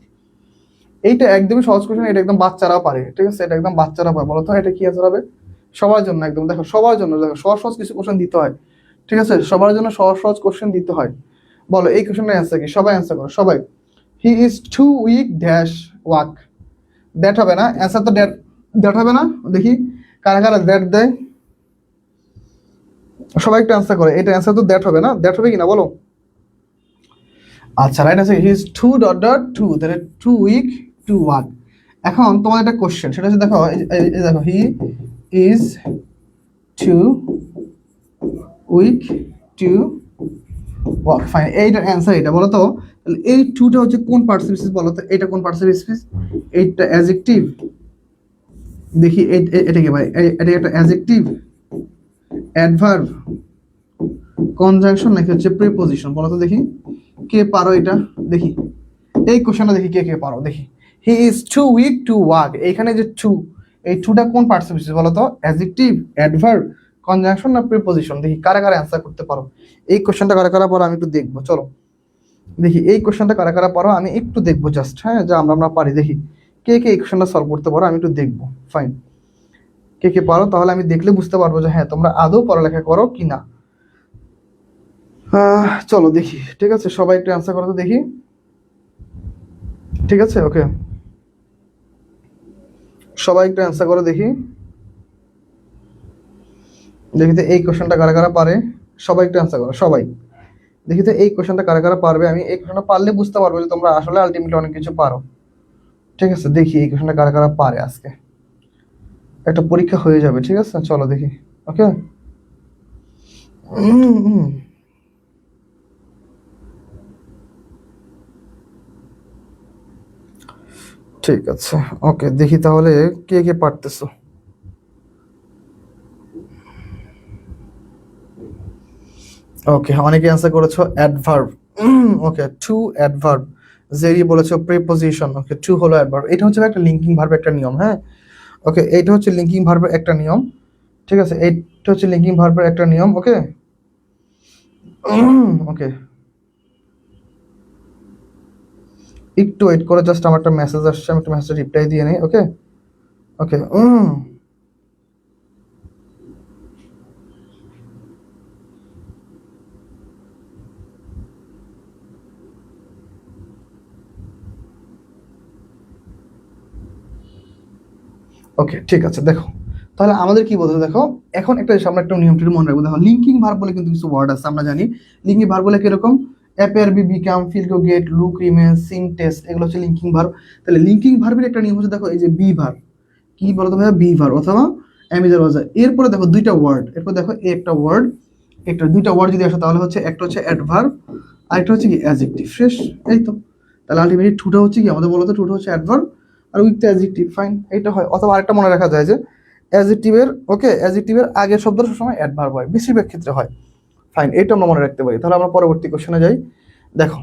এইটা একদমই সহজ কোশ্চেন, এটা একদম বাচ্চারা পারে। ঠিক আছে, এটা একদম বাচ্চারা পারে। বলো তো এটা কি আনসার হবে? সবার জন্য একদম, দেখো সবার জন্য, দেখো সহজ সহজ কিছু কোশ্চেন দিতে হয়। ঠিক আছে, সবার জন্য সহজ সহজ কোশ্চেন দিতে হয়। বলো এই কোশ্চেনের অ্যান্সার কি? সবাই অ্যান্সার করো সবাই। He is too weak dash walk. That হবে না, অ্যান্সার তো দ্যাট, দ্যাট হবে না। দেখি কারা কারা দ্যাট দেয়, সবাই একটু অ্যান্সার করে। এটা অ্যান্সার তো দ্যাট হবে না, দ্যাট হবে কিনা বলো? আচ্ছা রাইট আছে, he is too dot dot to, তাহলে টু উইক টু ওয়াক। এখন তোমার একটা কোশ্চেন, সেটা হচ্ছে দেখো, দেখো he is too weak to walk. Fine, এইটার অ্যান্সার এটা বলো তো। তাহলে এই টুটা হচ্ছে কোন পার্টসিপ স্পিচ বলো তো? এটা কোন পার্টসিপ স্পিচ? এইটা অ্যাডজেক্টিভ। দেখি এটা কি ভাই? এটা একটা অ্যাডজেক্টিভ, অ্যাডভার্ব, কনজাংশন নাকি হচ্ছে প্রিপোজিশন বলো তো দেখি। কে পারো এটা? দেখি এই কোশ্চেনটা দেখি, কে কে পারো দেখি। He is too weak to walk, এইখানে যে টু, এই টুটা কোন পার্টসিপ স্পিচ বলো তো? অ্যাডজেক্টিভ, অ্যাডভার্ব, কনজাংশন না প্রিপোজিশন? দেখি কারা কারা অ্যান্সার করতে পারো। এই কোশ্চেনটা কারা কারা পারো আমি একটু দেখবো। চলো দেখি এই কোশ্চেনটা কারা কারা পারো, আমি একটু দেখবো জাস্ট। হ্যাঁ, যা আমরা আমরা পারি দেখি কে কে এই কোশ্চেনটা সলভ করতে পারো, আমি একটু দেখবো। ফাইন, কে কে পারো, তাহলে আমি দেখলে বুঝতে পারবো যে হ্যাঁ তোমরা আদৌ পড়ালেখা করো কি না। চলো দেখি, ঠিক আছে, সবাই একটু অ্যান্সার করো তো দেখি। ঠিক আছে, ওকে, সবাই একটু অ্যান্সার করো দেখি। দেখি তো এই কোশ্চেনটা কারা কারা পারে, সবাই একটু অ্যান্সার করো সবাই। দেখি তো এই কোশ্চেনটা কারা কারা পারবে, আমি এই কোশ্চেনটা পারলে বুঝতে পারবো যে তোমরা আসলে আলটিমেটলি অনেক কিছু পারো। ঠিক আছে, দেখি এই কোশ্চেনটা কারা কারা পারে, আজকে একটা পরীক্ষা হয়ে যাবে। ঠিক আছে, চলো দেখি। ওকে, ঠিক আছে, ওকে, দেখি তাহলে কে কে পারতেছো। ওকে, অনেকে অ্যান্সার করেছো অ্যাডভার্ব। ওকে, টু অ্যাডভার্ব, জেরি বলেছো প্রিপোজিশন, ওকে টু হলো অ্যাডভার্ব। এটা হচ্ছে একটা লিঙ্কিং ভার্বের একটা নিয়ম, হ্যাঁ ওকে, এইটা হচ্ছে লিঙ্কিং ভার্বের একটা নিয়ম, ঠিক আছে, এইটা হচ্ছে লিঙ্কিং ভার্বের একটা নিয়ম, ওকে ওকে। একটু ওয়েট করে, জাস্ট আমার একটা মেসেজ আসছে, আমি একটা মেসেজ রিপ্লাই দিয়ে নিই, ওকে ওকে। ওকে ঠিক আছে, দেখো তাহলে আমাদের কি বলতে দেখো, এখন একটা আমরা একটা নিয়ম টির মনে রাখবো। দেখো লিঙ্কিং ভার্ব বলে কিন্তু কিছু ওয়ার্ড আছে, আমরা জানি লিঙ্কিং ভার্ব বলে কিরকম, appear, be, become, feel, go, get, look, remain, seem, taste, এগুলো হচ্ছে লিঙ্কিং ভার্ব। তাহলে লিঙ্কিং ভার্বের একটা নিয়ম হচ্ছে দেখো এই যে বি ভার্ব, কি বলতো ভাইয়া, বি ভার্ব অথবা অ্যামিজার ওয়াজার। এরপরে দেখো দুইটা ওয়ার্ড, এরপর দেখো একটা ওয়ার্ড, একটা দুইটা ওয়ার্ড যদি আসে তাহলে হচ্ছে একটা হচ্ছে অ্যাডভার্ব আর একটা হচ্ছে কি অ্যাডজেক্টিভ, শেষ, এই তো। তাহলে আলটিমেটলি টুটা হচ্ছে কি আমাদের বলতো, টুটা হচ্ছে অ্যাডভার্ব আর উইথ অ্যাডজেক্টিভ, ফাইন, এটা হয়। অথবা আরেকটা মনে রাখা যায় যে অ্যাডজেক্টিভের, ওকে অ্যাডজেক্টিভের আগের শব্দটা সবসময় অ্যাডভার্ব হয়, বেশিরভাগ ক্ষেত্রে হয়, ফাইন, এটা আমরা মনে রাখতে পারি। তাহলে আমরা পরবর্তী কোশ্চেনে যাই। দেখো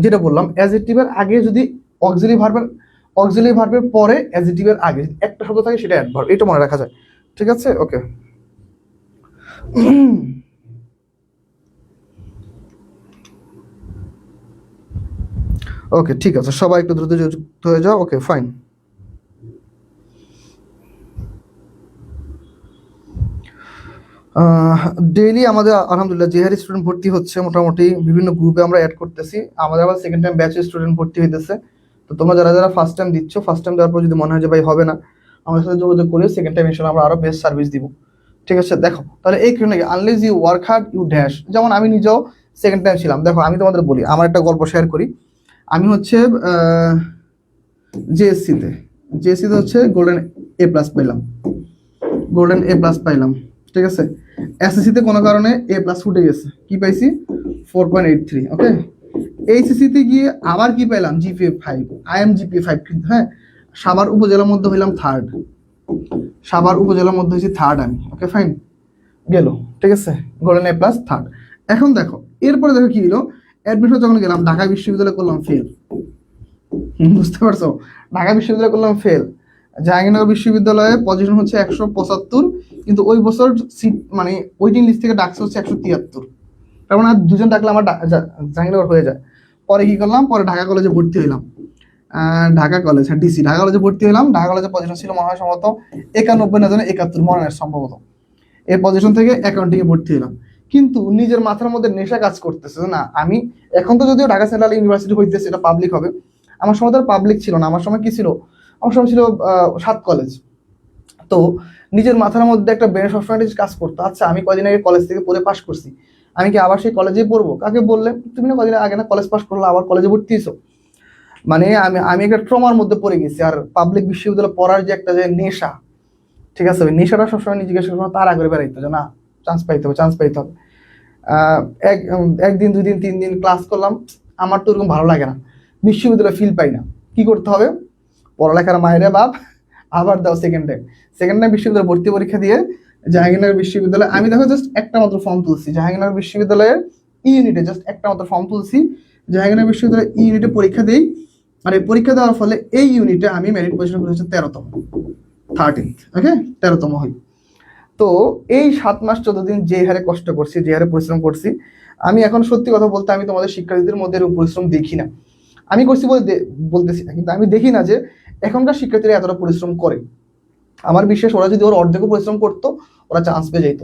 যেটা বললাম, অ্যাডজেক্টিভের আগে যদি অক্সিলারি ভার্বের পরে অ্যাডজেক্টিভের আগে যদি একটা শব্দ থাকে সেটা অ্যাডভার্ব, এটা মনে রাখা যায়, ঠিক আছে ওকে। ওকে ঠিক আছে, সবাই একটু দ্রুত যুক্ত হয়ে যাও, ওকে ফাইন। ডেইলি আমাদের আলহামদুলিল্লাহ যে হারে স্টুডেন্ট ভর্তি হচ্ছে, মোটামুটি বিভিন্ন গ্রুপে আমরা অ্যাড করতেছি, আমাদের আবার সেকেন্ড টাইম ব্যাচে স্টুডেন্ট ভর্তি হইতেছে। তো তোমরা যারা যারা ফার্স্ট টাইম দিচ্ছ, ফার্স্ট টাইম দেওয়ার পর যদি মনে হয় যে ভাই হবে না, আমাদের সাথে যোগাযোগ করে সেকেন্ড টাইম ইনশাআল্লাহ আমরা আরো বেস্ট সার্ভিস দিব, ঠিক আছে। দেখো তাহলে এই কারণে unless you work hard you dash, যেমন আমি নিজেও সেকেন্ড টাইম ছিলাম। দেখো আমি তোমাদের বলি, আমার একটা গল্প শেয়ার করি। আমি হচ্ছে জেএসসিতে, জেএসসিতে হচ্ছে গোল্ডেন এ প্লাস পাইলাম, গোল্ডেন এ প্লাস পাইলাম, ঠিক আছে। এসএসসিতে কোনো কারণে এ প্লাস ফুটে গেছে, কি পাইছি 4.83, ওকে। এইচএসসিতে গিয়ে আবার কি পাইলাম, জিপিএ 5, আইএম জিপিএ 5 কিন্তু, হ্যাঁ। সাভার উপজেলার মধ্যে হইলাম থার্ড, সাভার উপজেলার মধ্যে হয়েছি থার্ড আমি, ওকে ফাইন, গেল, ঠিক আছে, গোল্ডেন এ প্লাস থার্ড। এখন দেখো এরপরে দেখো কি হলো, অ্যাডমিশন যখন গেলাম ঢাকা বিশ্ববিদ্যালয়ে করলাম ফেল, বুঝতে পারছো, ঢাকা বিশ্ববিদ্যালয়ে করলাম ফেল। জাহাঙ্গীরনগর বিশ্ববিদ্যালয়ে পজিশন হচ্ছে 175, কিন্তু ওই বছর সিট মানে ওয়েটিং লিস্ট থেকে ডাকছে হচ্ছে 173, তার মানে আর দুজন ডাকলে আমার জাহাঙ্গীরনগর হয়ে যায়। পরে কি করলাম, পরে ঢাকা কলেজে ভর্তি হইলাম, ঢাকা কলেজ, হ্যাঁ ডিসি, ঢাকা কলেজে ভর্তি হলাম। ঢাকা কলেজে পজিশন ছিল মনে হয় সম্ভবত 91 না জানে 71, মনে হয় সম্ভবত। এই পজিশন থেকে অ্যাকাউন্টিং এ ভর্তি হলাম, কিন্তু নিজের মাথার মধ্যে নেশা কাজ করতেছে না আমি, এখন তো যদিও ঢাকা সেন্ট্রাল ইউনিভার্সিটি হইতেছে, এটা পাবলিক হবে, আমার সময় তো পাবলিক ছিল না, আমার সময় কি ছিল, আমার সময় ছিল 7 কলেজ। তো নিজের মাথার মধ্যে একটা ব্রেন সবসময় কাজ করতো, আচ্ছা আমি কদিন আগে কলেজ থেকে পড়ে পাশ করছি, আমি কি আবার সেই কলেজেই পড়বো, কাকে বললে তুমি না কদিন আগে না কলেজ পাশ করলে আবার কলেজে ভর্তি হয়েছো, মানে আমি আমি একটা ট্রমার মধ্যে পড়ে গেছি। আর পাবলিক বিশ্ববিদ্যালয়ে পড়ার যে একটা যে নেশা, ঠিক আছে, ওই নেশাটা সবসময় নিজেকে সবসময় তাড়া করে বেড়াইতো যে না চান্স পাইতে হবে, চান্স পাইতে হবে। একদিন 2 দিন 3 দিন ক্লাস করলাম, আমার তো ওরকম ভালো লাগে না, বিশ্ববিদ্যালয়ে ফিল পাই না, কি করতে হবে, পড়ালেখার মায়েরে বাপ, আবার দাও সেকেন্ড টাইম, সেকেন্ড টাইম বিশ্ববিদ্যালয়ে ভর্তি পরীক্ষা দিয়ে জাহাঙ্গীরনগর বিশ্ববিদ্যালয়ে আমি দেখো জাস্ট একটা মাত্র ফর্ম তুলছি, জাহাঙ্গীরনগর বিশ্ববিদ্যালয়ের ইউনিটে জাস্ট একটা মাত্র ফর্ম তুলছি, জাহাঙ্গীরনগর বিশ্ববিদ্যালয়ের ইউনিটে পরীক্ষা দিই। আর এই পরীক্ষা দেওয়ার ফলে এই ইউনিটে আমি মেরিট পজিশন করেছি 13তম, 13th, ওকে 13তম হই। তো এই 7 মাস 14 দিন যে হারে কষ্ট করছি, যে হারে পরিশ্রম করছি, আমি এখন সত্যি কথা বলতে আমি তোমাদের শিক্ষার্থীদের মধ্যে এরকম পরিশ্রম দেখি না। আমি করছি বলে বলতেছি না, কিন্তু আমি দেখি না যে এখনকার শিক্ষার্থীরা এতটা পরিশ্রম করে। আমার বিশ্বাস ওরা যদি ওর অর্ধেকও পরিশ্রম করতো ওরা চান্স পেয়ে যেত।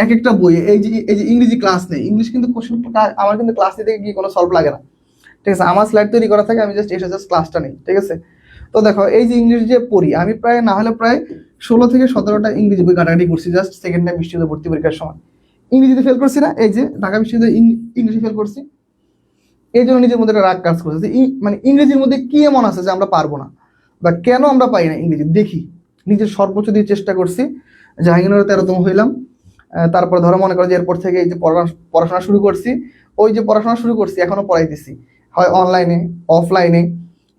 এক একটা বই, এই যে ইংরেজি ক্লাস নেই, ইংলিশ কিন্তু কোশ্চেন আমার কিন্তু ক্লাস নিতে গিয়ে কোনো সলভ লাগে না, ঠিক আছে, আমার স্লাইড তৈরি করা থাকে, আমি জাস্ট এসে জাস্ট ক্লাসটা নেই, ঠিক আছে। তো দেখো এই যে ইংলিশ যে পড়ি, আমি প্রায় না হলে প্রায় 16 থেকে 17টা ইংরেজি বই ঘাটাঘাটি করছি জাস্ট সেকেন্ড টাইম বিশ্ববিদ্যালয় ভর্তি পরীক্ষার সময়। ইংরেজিতে ফেল করছি না, এই যে ঢাকা বিশ্ববিদ্যালয়ে ইংলিশে ফেল করছি, এই জন্য নিজের মধ্যে একটা রাগ কাজ করছে যে মানে ইংরেজির মধ্যে কি এমন আছে যে আমরা পারবো না, বা কেন আমরা পাই না ইংরেজি, দেখি নিজের সর্বোচ্চ দিয়ে চেষ্টা করছি। জাহাঙ্গীরনগরে 13তম হইলাম। তারপর ধরো মনে করো যে এরপর থেকে এই যে পড়াশোনা শুরু করছি, ওই যে পড়াশোনা শুরু করছি এখনো পড়াইতেছি, হয় অনলাইনে অফলাইনে,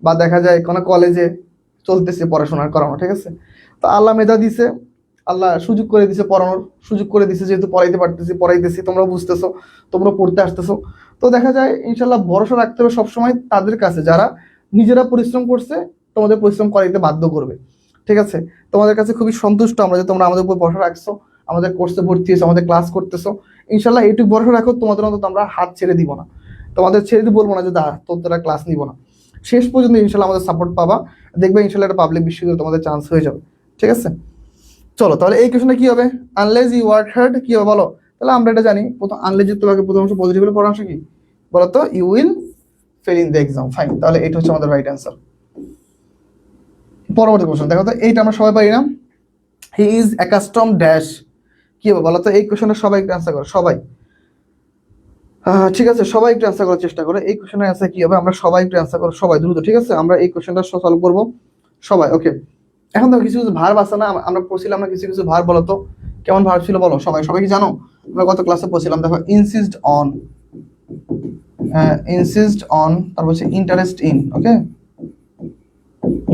বা দেখা যায় কোনো কলেজে চলতেছে পড়াশোনা করানো, ঠিক আছে। তো আল্লাহ মেধা দিছে, আল্লাহ সুযোগ করে দিছে পড়ানোর, সুযোগ করে দিছে, যেহেতু পড়াইতেছি, তোমরা বুঝতেছো, তোমরা পড়তে আসতেছো। তো দেখা যায় ইনশাল্লাহ ভরসা রাখতে হবে সবসময় তাদের কাছে যারা নিজেরা পরিশ্রম করছে, তোমাদের পরিশ্রম করাইতে বাধ্য করবে। ঠিক আছে, তোমাদের কাছে খুবই সন্তুষ্ট আমরা যে তোমরা আমাদের উপর ভরসা রাখছো, আমাদের কোর্সে ভর্তি হয়েছো, আমাদের ক্লাস করতেছো। ইনশাল্লাহ এইটুকু ভরসা রাখো, তোমাদের মতো আমরা হাত ছেড়ে দিব না, তোমাদের ছেড়ে দিয়ে বলবো না যে তোরা ক্লাস নিব না। শেষ পর্যন্ত ইনশাল্লাহ আমাদের সাপোর্ট পাবা, দেখবে ইনশাল্লাহ একটা পাবলিক বিশ্ববিদ্যালয়ে তোমাদের চান্স হয়ে যাবে। ঠিক আছে, চলো তাহলে এই কোশ্চেনটা কি হবে, আনলেস ইউ ওয়ার্ক হার্ড কি হবে বলো। তাহলে আমরা এটা জানি, প্রথম আনলেস যুক্ত বাক্যে প্রথম অংশ পজিটিভ হলে পরের অংশ কি বলো তো, you will fail in the exam. Fine, তাহলে এটা হচ্ছে আমাদের রাইট অ্যান্সার। পরবর্তী কোশ্চেন দেখো তো, এইটা আমরা সবাই পারি না, হি ইজ অ্যাকাস্টম ড্যাশ কি হবে বলো তো। এই কোশ্চেনটা সবাই একটু অ্যান্সার করো, সবাই। ঠিক আছে, সবাই একটু অ্যান্সার করার চেষ্টা করো। এই কোশ্চেনের অ্যান্সার কি হবে, আমরা সবাই একটু অ্যান্সার করো, সবাই দ্রুত। ঠিক আছে, আমরা এই কোশ্চেনটা সলভ করবো সবাই। ওকে, এখন তো কিছু কিছু ভার্ব আছে না, আমরা পড়ছিলাম না কিছু কিছু ভার্ব, বলো তো কেমন ভার্ব ছিল বলো। সবাই সবাই কি জানো, আমরা গত ক্লাসে পড়ছিলাম, দেখো ইনসিস্ট অন, তারপর হচ্ছে interest in, okay,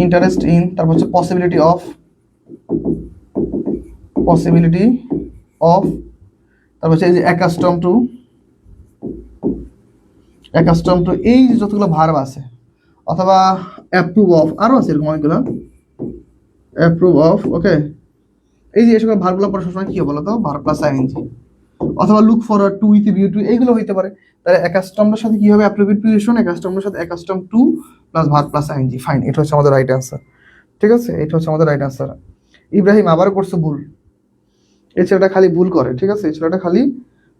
interest in, তারপর হচ্ছে পসিবিলিটি অফ, তারপর হচ্ছে এই যে অ্যাকাস্টম টু, এই যে যতগুলো ভার্ব আছে, অথবা অ্যাপ্রুভ অফ, আরো আছে এরকম অনেকগুলো, অ্যাপ্রুভ অফ, ওকে। এই যে এই সকল ভার্বগুলো পরে সবসময় কি হবে বলো তো, ভার্ব প্লাস আইএনজি, অথবা look forward two, with view to, এইগুলো হইতে পারে। তাহলে অ্যাকাস্টমের সাথে কি হবে, অ্যাপ্রিভিয়েশন, অ্যাকাস্টমের সাথে accustom to plus verb plus ING. Fine, এটা হচ্ছে আমাদের রাইট অ্যান্সার। ঠিক আছে, এটা হচ্ছে আমাদের রাইট অ্যান্সার। ইব্রাহিম আবার করছে ভুল, এই ছেলেটা খালি ভুল করে। ঠিক আছে, এই ছেলেটা খালি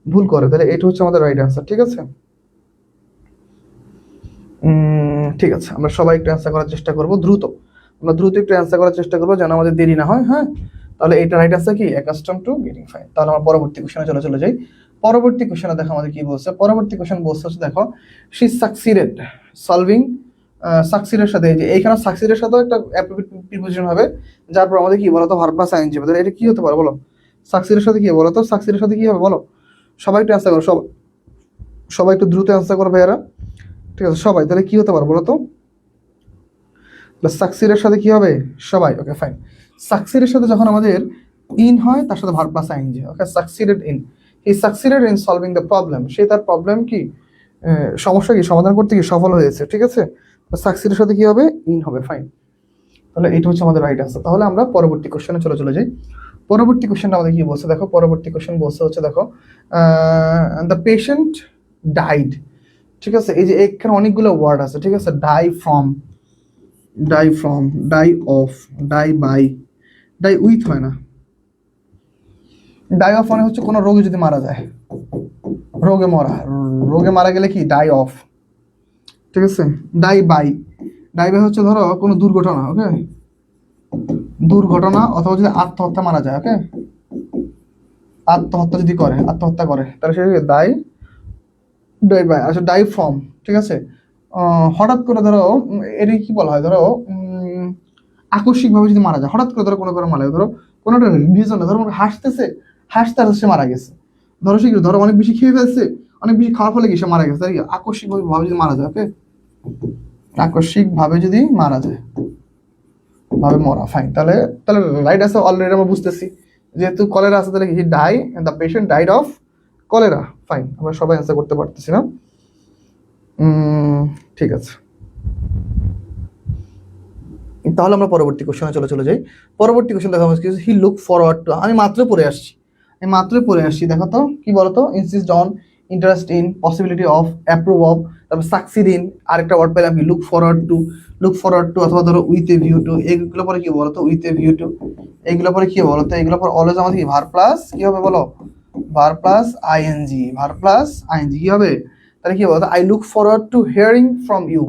ভুল করে, তাহলে এটা হচ্ছে আমাদের রাইট অ্যান্সার। ঠিক আছে, ঠিক আছে, আমরা সবাই একটু অ্যান্সার করার চেষ্টা করবো দ্রুত, আমরা দ্রুত একটু অ্যান্সার করার চেষ্টা করবো যেন আমাদের দেরি না হয়। হ্যাঁ, তাহলে এটা রাইট অ্যান্সার কি, অ্যাকাস্টম টু গেটিং ফাইন। তাহলে আমরা পরবর্তী কোশ্চেনে চলে যাই। পরবর্তী কোশ্চেনে দেখো আমাদের কি বলছে, পরবর্তী কোশ্চেন বলছে হচ্ছে দেখো, শি সাকসিডেড সলভিং, সাকসিডের সাথে এই যে এইখানে সাকসিডের সাথেও একটা প্রিপোজিশন হবে, যার পর আমাদের কি বলতো ভার্ব প্লাস আইএনজি হবে। তাহলে এটা কি হতে পারে বলো, সাকসিডের সাথে কি হবে বলো তো, সাকসিডের সাথে কি হবে বলো, সবাই একটু অ্যান্সার করো, সবাই একটু দ্রুত অ্যান্সার করো ভাইয়ারা। ঠিক আছে সবাই, তাহলে কি হতে পারে বলো তো, সাকসিডের সাথে কি হবে সবাই, ওকে ফাইন। সাকসিডের সাথে যখন আমাদের ইন হয়, তার সাথে verb plus I N G, okay, succeeded in, he succeeded in solving the problem, সে তার প্রবলেম কি সমস্যা কি সমাধান করতে কি সফল হয়েছে। ঠিক আছে, সাকসিডের সাথে কি হবে, ইন হবে। ফাইন, তাহলে এইটা হচ্ছে আমাদের রাইট আনসার। তাহলে আমরা পরবর্তী কোশ্চেনে চলে যাই। পরবর্তী কোশ্চেনটা আমাদের কি বলছে দেখো, পরবর্তী কোশ্চেন বলছে হচ্ছে দেখো, দ্য পেশেন্ট ডাইড। ঠিক আছে, এই যে এখানে অনেকগুলো ওয়ার্ড আছে। ঠিক আছে, die from, die of, die by, die with হয় না, ডাই অফ মানে হচ্ছে কোনো রোগে যদি মারা যায়, রোগে মারা গেলে কি ডাই অফ। ঠিক আছে, ডাই বাই, হচ্ছে ধরো কোনো দুর্ঘটনা, ওকে, দুর্ঘটনা অথবা যদি আত্মহত্যা মারা যায়, ওকে, আত্মহত্যা করে তাহলে সে ডাই বাই। আচ্ছা, ডাই ফ্রম, ঠিক আছে, হঠাৎ করে ধরো এর কি বলা হয়, ধরো আকস্মিকভাবে যদি মারা যায়, হঠাৎ করে ধরো কোনো মারা যায়, ধরো কোনো একটা রিজনে, ধরো হাসতে সে মারা গেছে, ধরো সে ধরো অনেক বেশি খেয়ে ফেলছে, অনেক বেশি খাওয়ার ফলে কি সে মারা গেছে, তাই আকস্মিকভাবে যদি মারা যায়, ওকে, আকস্মিকভাবে যদি মারা যায়, ভাবে মরা। ফাইন, তাহলে রাইট আছে অলরেডি আমরা বুঝতেছি, যেহেতু কলেরা আছে তাহলে he die, the patient died of cholera. Fine, আমরা সবাই অ্যান্সার করতে পারতেছি না। ঠিক আছে, তাহলে আমরা পরবর্তী কোশ্চেনে চলে যাই। পরবর্তী কোশ্চেন দেখা যাচ্ছে হি লুক ফরওয়ার্ড টু, আমি মাত্রই পড়ে আসছি, দেখো তো কি বলতো, insist on, interest in, possibility of, approve of, তারপর সাকসিড ইন, আরেকটা ওয়ার্ড পেলাম কি, লুক ফরওয়ার্ড টু, অথবা ধরো উইথ এ ভিউ টু, এইগুলো পরে কি বলতো, উইথ এ ভিউ টু, এইগুলো পরে কি বলতো, এগুলো পরে অলওয়েজ আমাদের কি ভার্ব প্লাস কি হবে বলো, ভার্ব প্লাস আইএনজি, কি হবে, তাহলে কি বলতো, I look forward to hearing from you.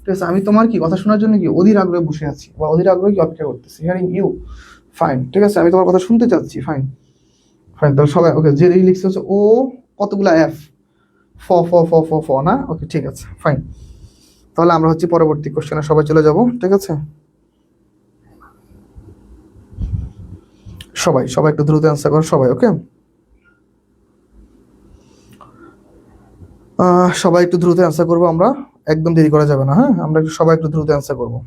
ঠিক আছে, আমি তোমার কি কথা শোনার জন্য কি অধীর আগ্রহে বসে আছি, বা অধীর আগ্রহে কি অপেক্ষা করতেছি, হিয়ারিং ইউ। ফাইন, ঠিক আছে, আমি তোমার কথা শুনতে চাচ্ছি। ফাইন, তাহলে সবাই ওকে, যে লিখছে হচ্ছে ও কতগুলা এফ, ফ না, ওকে ঠিক আছে ফাইন। তাহলে আমরা হচ্ছে পরবর্তী কোশ্চেনে সবাই চলে যাব। ঠিক আছে, সবাই একটু দ্রুত অ্যান্সার করো সবাই, ওকে, সবাই একটু দ্রুত অ্যান্সার করবো, আমরা একদম দেরি করা যাবে না। হ্যাঁ, আমরা সবাই একটু দ্রুত অ্যান্সার করবো।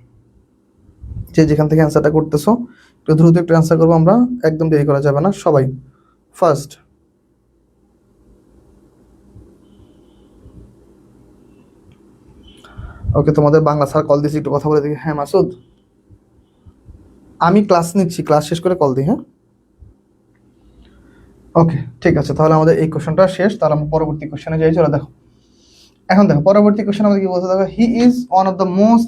যে যেখান থেকে অ্যান্সারটা করতেছো একটু দ্রুত একটু অ্যান্সার করবো আমরা, একদম দেরি করা যাবে না। সবাই ফার্স্ট, ওকে তোমাদের বাংলা স্যার কল দিয়েছি, একটু কথা বলে দেখি। হ্যাঁ মাসুদ, আমি ক্লাস নিচ্ছি, ক্লাস শেষ করে কল দিই। হ্যাঁ ওকে ঠিক আছে, তাহলে আমাদের এই কোশ্চেনটা শেষ। তাহলে আমরা পরবর্তী কোশ্চেনে যাই। চলো দেখো, এখন দেখো পরবর্তী কোশ্চেন আমাদের কি বলতে, দেখো he is one of the most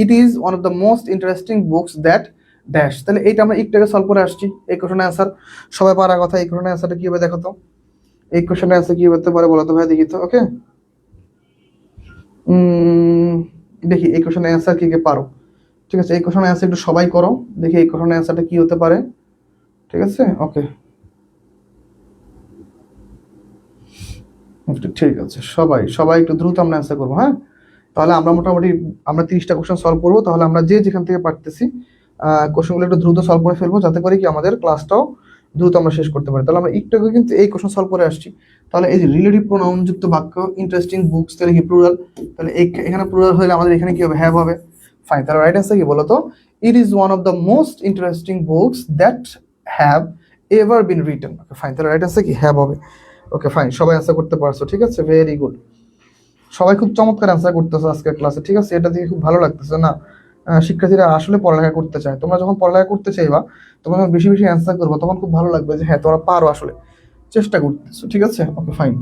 it is one of the most interesting books that dash. তাহলে এইটা আমরা একটু আগে সলভ করে আসছি। এই কোশ্চেনের অ্যান্সার সবাই পারার কথা। এই কোশ্চেনের অ্যান্সারটা কি হবে দেখো তো, এই কোশ্চেনের অ্যান্সার কি হতে পারে বলো তো ভাই, দেখি তো। ওকে দেখি এই কোশ্চেনের অ্যান্সার কি কে পারো। ঠিক আছে, এই কোশ্চেনের অ্যান্সার একটু সবাই করো, দেখি এই কোশ্চেনের অ্যান্সারটা কি হতে পারে। ঠিক আছে ওকে ঠিক আছে, সবাই সবাই একটু দ্রুত আমরা অ্যান্সার করবো। হ্যাঁ তাহলে আমরা মোটামুটি আমরা 30টা কোশ্চেন সলভ করবো। তাহলে আমরা যে যেখান থেকে পারতেছি কোশ্চেনগুলো একটু দ্রুত সলভ করে ফেলবো, যাতে করে কি আমাদের ক্লাসটাও দ্রুত আমরা শেষ করতে পারি। তাহলে আমরা একটু আগে কিন্তু এই কোশ্চেন সলভ করে আসছি। তাহলে এই যে রিলেটিভ প্রোনাউন যুক্ত বাক্য ইন্টারেস্টিং বুকস, তাহলে কি প্লুরাল, তাহলে এখানে প্লুরাল হলে আমাদের এখানে কি হবে, হ্যাভ হবে। ফাইন, তাহলে রাইট অ্যান্সার কি বলতো, it is one of the most interesting books that have ever been written. Okay fine, তাহলে রাইট অ্যান্সার কি হ্যাভ হবে। ওকে ফাইন, সবাই অ্যান্সার করতে পারছো, ঠিক আছে, ভেরি গুড। সবাই খুব চমৎকার অ্যান্সার করতেছো আজকের ক্লাসে, ঠিক আছে, এটা দেখে খুব ভালো লাগতেছে না। শিক্ষার্থীরা আসলে পড়ালেখা করতে চায়। তোমরা যখন পড়ালেখা করতে চাইবা, তোমরা যখন বেশি বেশি অ্যান্সার করবো, তখন খুব ভালো লাগবে যে হ্যাঁ তোমরা পারো, আসলে চেষ্টা করতেছো। ঠিক আছে okay fine.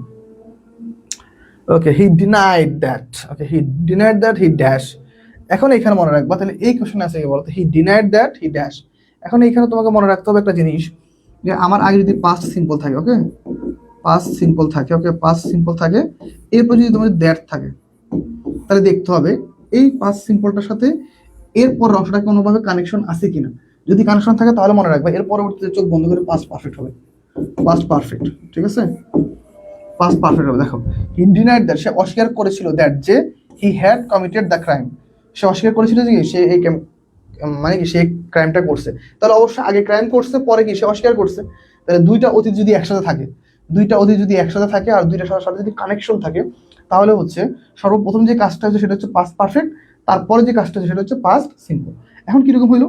Okay he denied that, okay he denied that he dash. এখন এখানে মনে রাখবা, তাহলে এই কোশ্চেন আছে কি বলতো, he denied that he dash. এখন এখানে তোমাকে মনে রাখতে হবে একটা জিনিস, যে আমার আগে যদি পাস্ট সিম্পল থাকে, ওকে পাস্ট সিম্পল থাকে, ওকে পাস্ট সিম্পল থাকে, এরপর যদি তোমার দ্যাট থাকে, তাহলে দেখতে হবে এই পাস্ট সিম্পলটার সাথে এরপর অংশটা কোনোভাবে কানেকশন আছে কিনা। যদি কানেকশন থাকে তাহলে মনে রাখবে এর পরবর্তীতে চোখ বন্ধ করে পাস্ট পারফেক্ট হবে, পাস্ট পারফেক্ট। ঠিক আছে, পাস্ট পারফেক্ট হবে। দেখো হি ডিনাইড দ্যাট, সে অস্বীকার করেছিল দ্যাট, যে he had committed the crime, সে অস্বীকার করেছিল যে সে এই মানে কি সে ক্রাইমটা করছে। তাহলে অবশ্যই আগে ক্রাইম করছে, পরে কি সে অস্বীকার করছে। তাহলে দুইটা অতীত যদি একসাথে থাকে, দুইটা অতীত যদি একসাথে থাকে আর দুইটার সাথে যদি কানেকশন থাকে, তাহলে হচ্ছে সর্বপ্রথম যে কাজটা হচ্ছে সেটা হচ্ছে পাস্ট পারফেক্ট, তারপরে যে কাজটা হচ্ছে সেটা হচ্ছে পাস্ট সিম্পল। এখন কিরকম হইলো,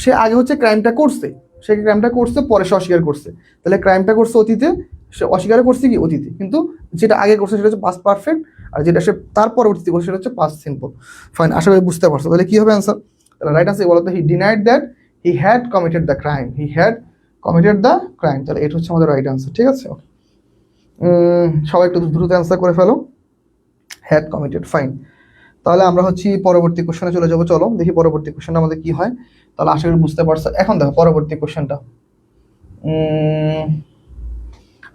সে আগে হচ্ছে ক্রাইমটা করছে, সে ক্রাইমটা করছে, পরে সে অস্বীকার করছে। তাহলে ক্রাইমটা করছে অতীতে, সে অস্বীকার করছে কি অতীতে, কিন্তু যেটা আগে করছে সেটা হচ্ছে পাস্ট পারফেক্ট, আর যেটা সে তার পরবর্তীতে করছে সেটা হচ্ছে পাস্ট সিম্পল। ফাইন, আশা করি বুঝতে পারছো। তাহলে কি হবে অ্যান্সার, তাহলে রাইট আনসার বলতো he denied that he had committed the crime, he had committed the crime. তাহলে এটা হচ্ছে আমাদের রাইট আনসার। ঠিক আছে, সবাই একটু দ্রুত অ্যান্সার করে ফেলো, হ্যাড কমিটেড। ফাইন, তাহলে আমরা হচ্ছে পরবর্তী কোশ্চেনে চলে যাবো। চলো দেখি পরবর্তী কোশ্চেনটা আমাদের কি হয়। তাহলে আশা করি বুঝতে পারছো। এখন দেখো পরবর্তী কোশ্চেনটা,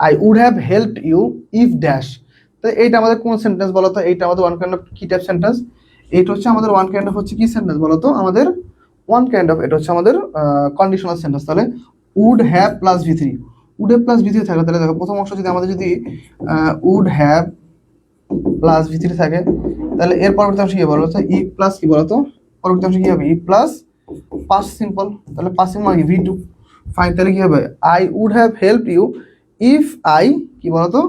I would have helped you if dash. তো এইটা আমাদের কোন সেন্টেন্স বলো তো, এইটা আমাদের ওয়ান কাইন্ড অফ কি টাইপ সেন্টেন্স, এইটা হচ্ছে আমাদের ওয়ান কাইন্ড অফ হচ্ছে কি সেন্টেন্স বলো তো, আমাদের ওয়ান কাইন্ড অফ, এটা হচ্ছে আমাদের কন্ডিশনাল সেন্টেন্স। তাহলে would have plus V three, would have plus V three থাকে, তাহলে দেখো প্রথম অংশ যদি আমাদের যদি would have plus V three থাকে, তাহলে এর পরবর্তী অংশ কি বলো তো, ই প্লাস কি বলো তো, পরবর্তী অংশ কি হবে, ই প্লাস পাস্ট সিম্পল। তাহলে পাস্ট সিম্পল মানে ভি টু। ফাইন, তাহলে কি হবে, I would have helped you if I কি বলতো,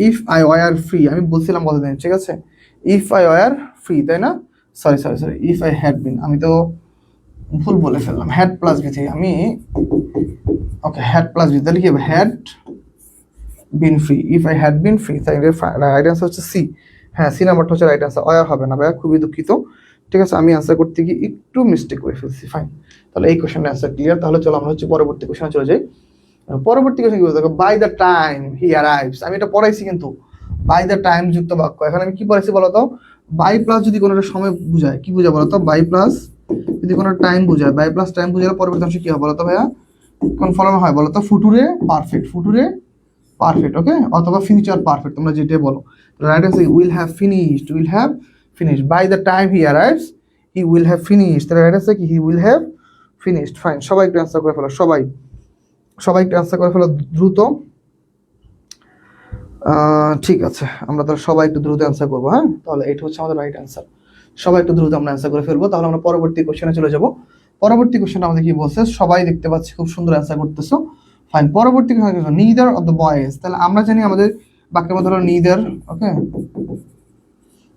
ইফ আই ওয়ার ফ্রি। আমি বলছিলাম কতদিন, ঠিক আছে, ইফ আই ওয়ার ফ্রি, তাই না, sorry sorry sorry, if I had been, আমি তো ভুল বলে ফেললাম, হ্যাড প্লাস বি থ্রি আমি, ওকে হ্যাড প্লাস বি, তাহলে কি হবে, had been free, if I had been free. তাই রাইট অ্যান্সার হচ্ছে সি। হ্যাঁ সি নাম্বারটা হচ্ছে রাইট অ্যান্সার, ওয়ার হবে না ভাইয়া, খুবই দুঃখিত। ঠিক আছে, আমি অ্যান্সার করতে গিয়ে একটু মিস্টেক করে ফেলছি। ফাইন, তাহলে এই কোশ্চেনের অ্যান্সার ক্লিয়ার। তাহলে চলো আমরা হচ্ছে পরবর্তী কোশ্চেনে চলে যাই। পরবর্তী কোশ্চেন কি বলতে, দেখো by the time he arrives. আমি এটা পড়াইছি কিন্তু, বাই দ্য টাইম যুক্ত বাক্য। এখন আমি কি পড়াইছি বলতো, বাই প্লাস যদি কোনো একটা সময় বুঝায়, কি বুঝায় বলতো, বাই প্লাস যদি কোনো টাইম বুঝায়, বাই প্লাস টাইম বুঝালে পরবর্তী অংশ কি হবে বলতো ভাইয়া, কোন ফলন হয় বলতো, ফুটুরে পারফেক্ট, ফুটুরে পারফেক্ট, ওকে, অথবা ফিউচার পারফেক্ট, তোমরা যেটাই বলো। Right answer will have finished, will have finished, by the time he arrives he will have finished. তাহলে রাইট অ্যান্সার কি, he will have finished. Fine, সবাই একটু অ্যান্সার করে ফেলো, সবাই সবাই একটু অ্যান্সার করে ফেলো দ্রুত। ঠিক আছে, আমরা তাহলে সবাই একটু দ্রুত অ্যান্সার করবো। হ্যাঁ, তাহলে এটা হচ্ছে আমাদের রাইট অ্যান্সার। সবাই একটু দ্রুত আমরা অ্যান্সার করে ফেলবো। তাহলে আমরা পরবর্তী কোশ্চেনে চলে যাব। পরবর্তী কোশ্চেন আমাদের কি বলছে, সবাই দেখতে পাচ্ছি খুব সুন্দর অ্যান্সার করতেছো। ফাইন, পরবর্তী question, neither of the boys. তাহলে আমরা জানি আমাদের বাক্যের মধ্যে হলো নিদার, ওকে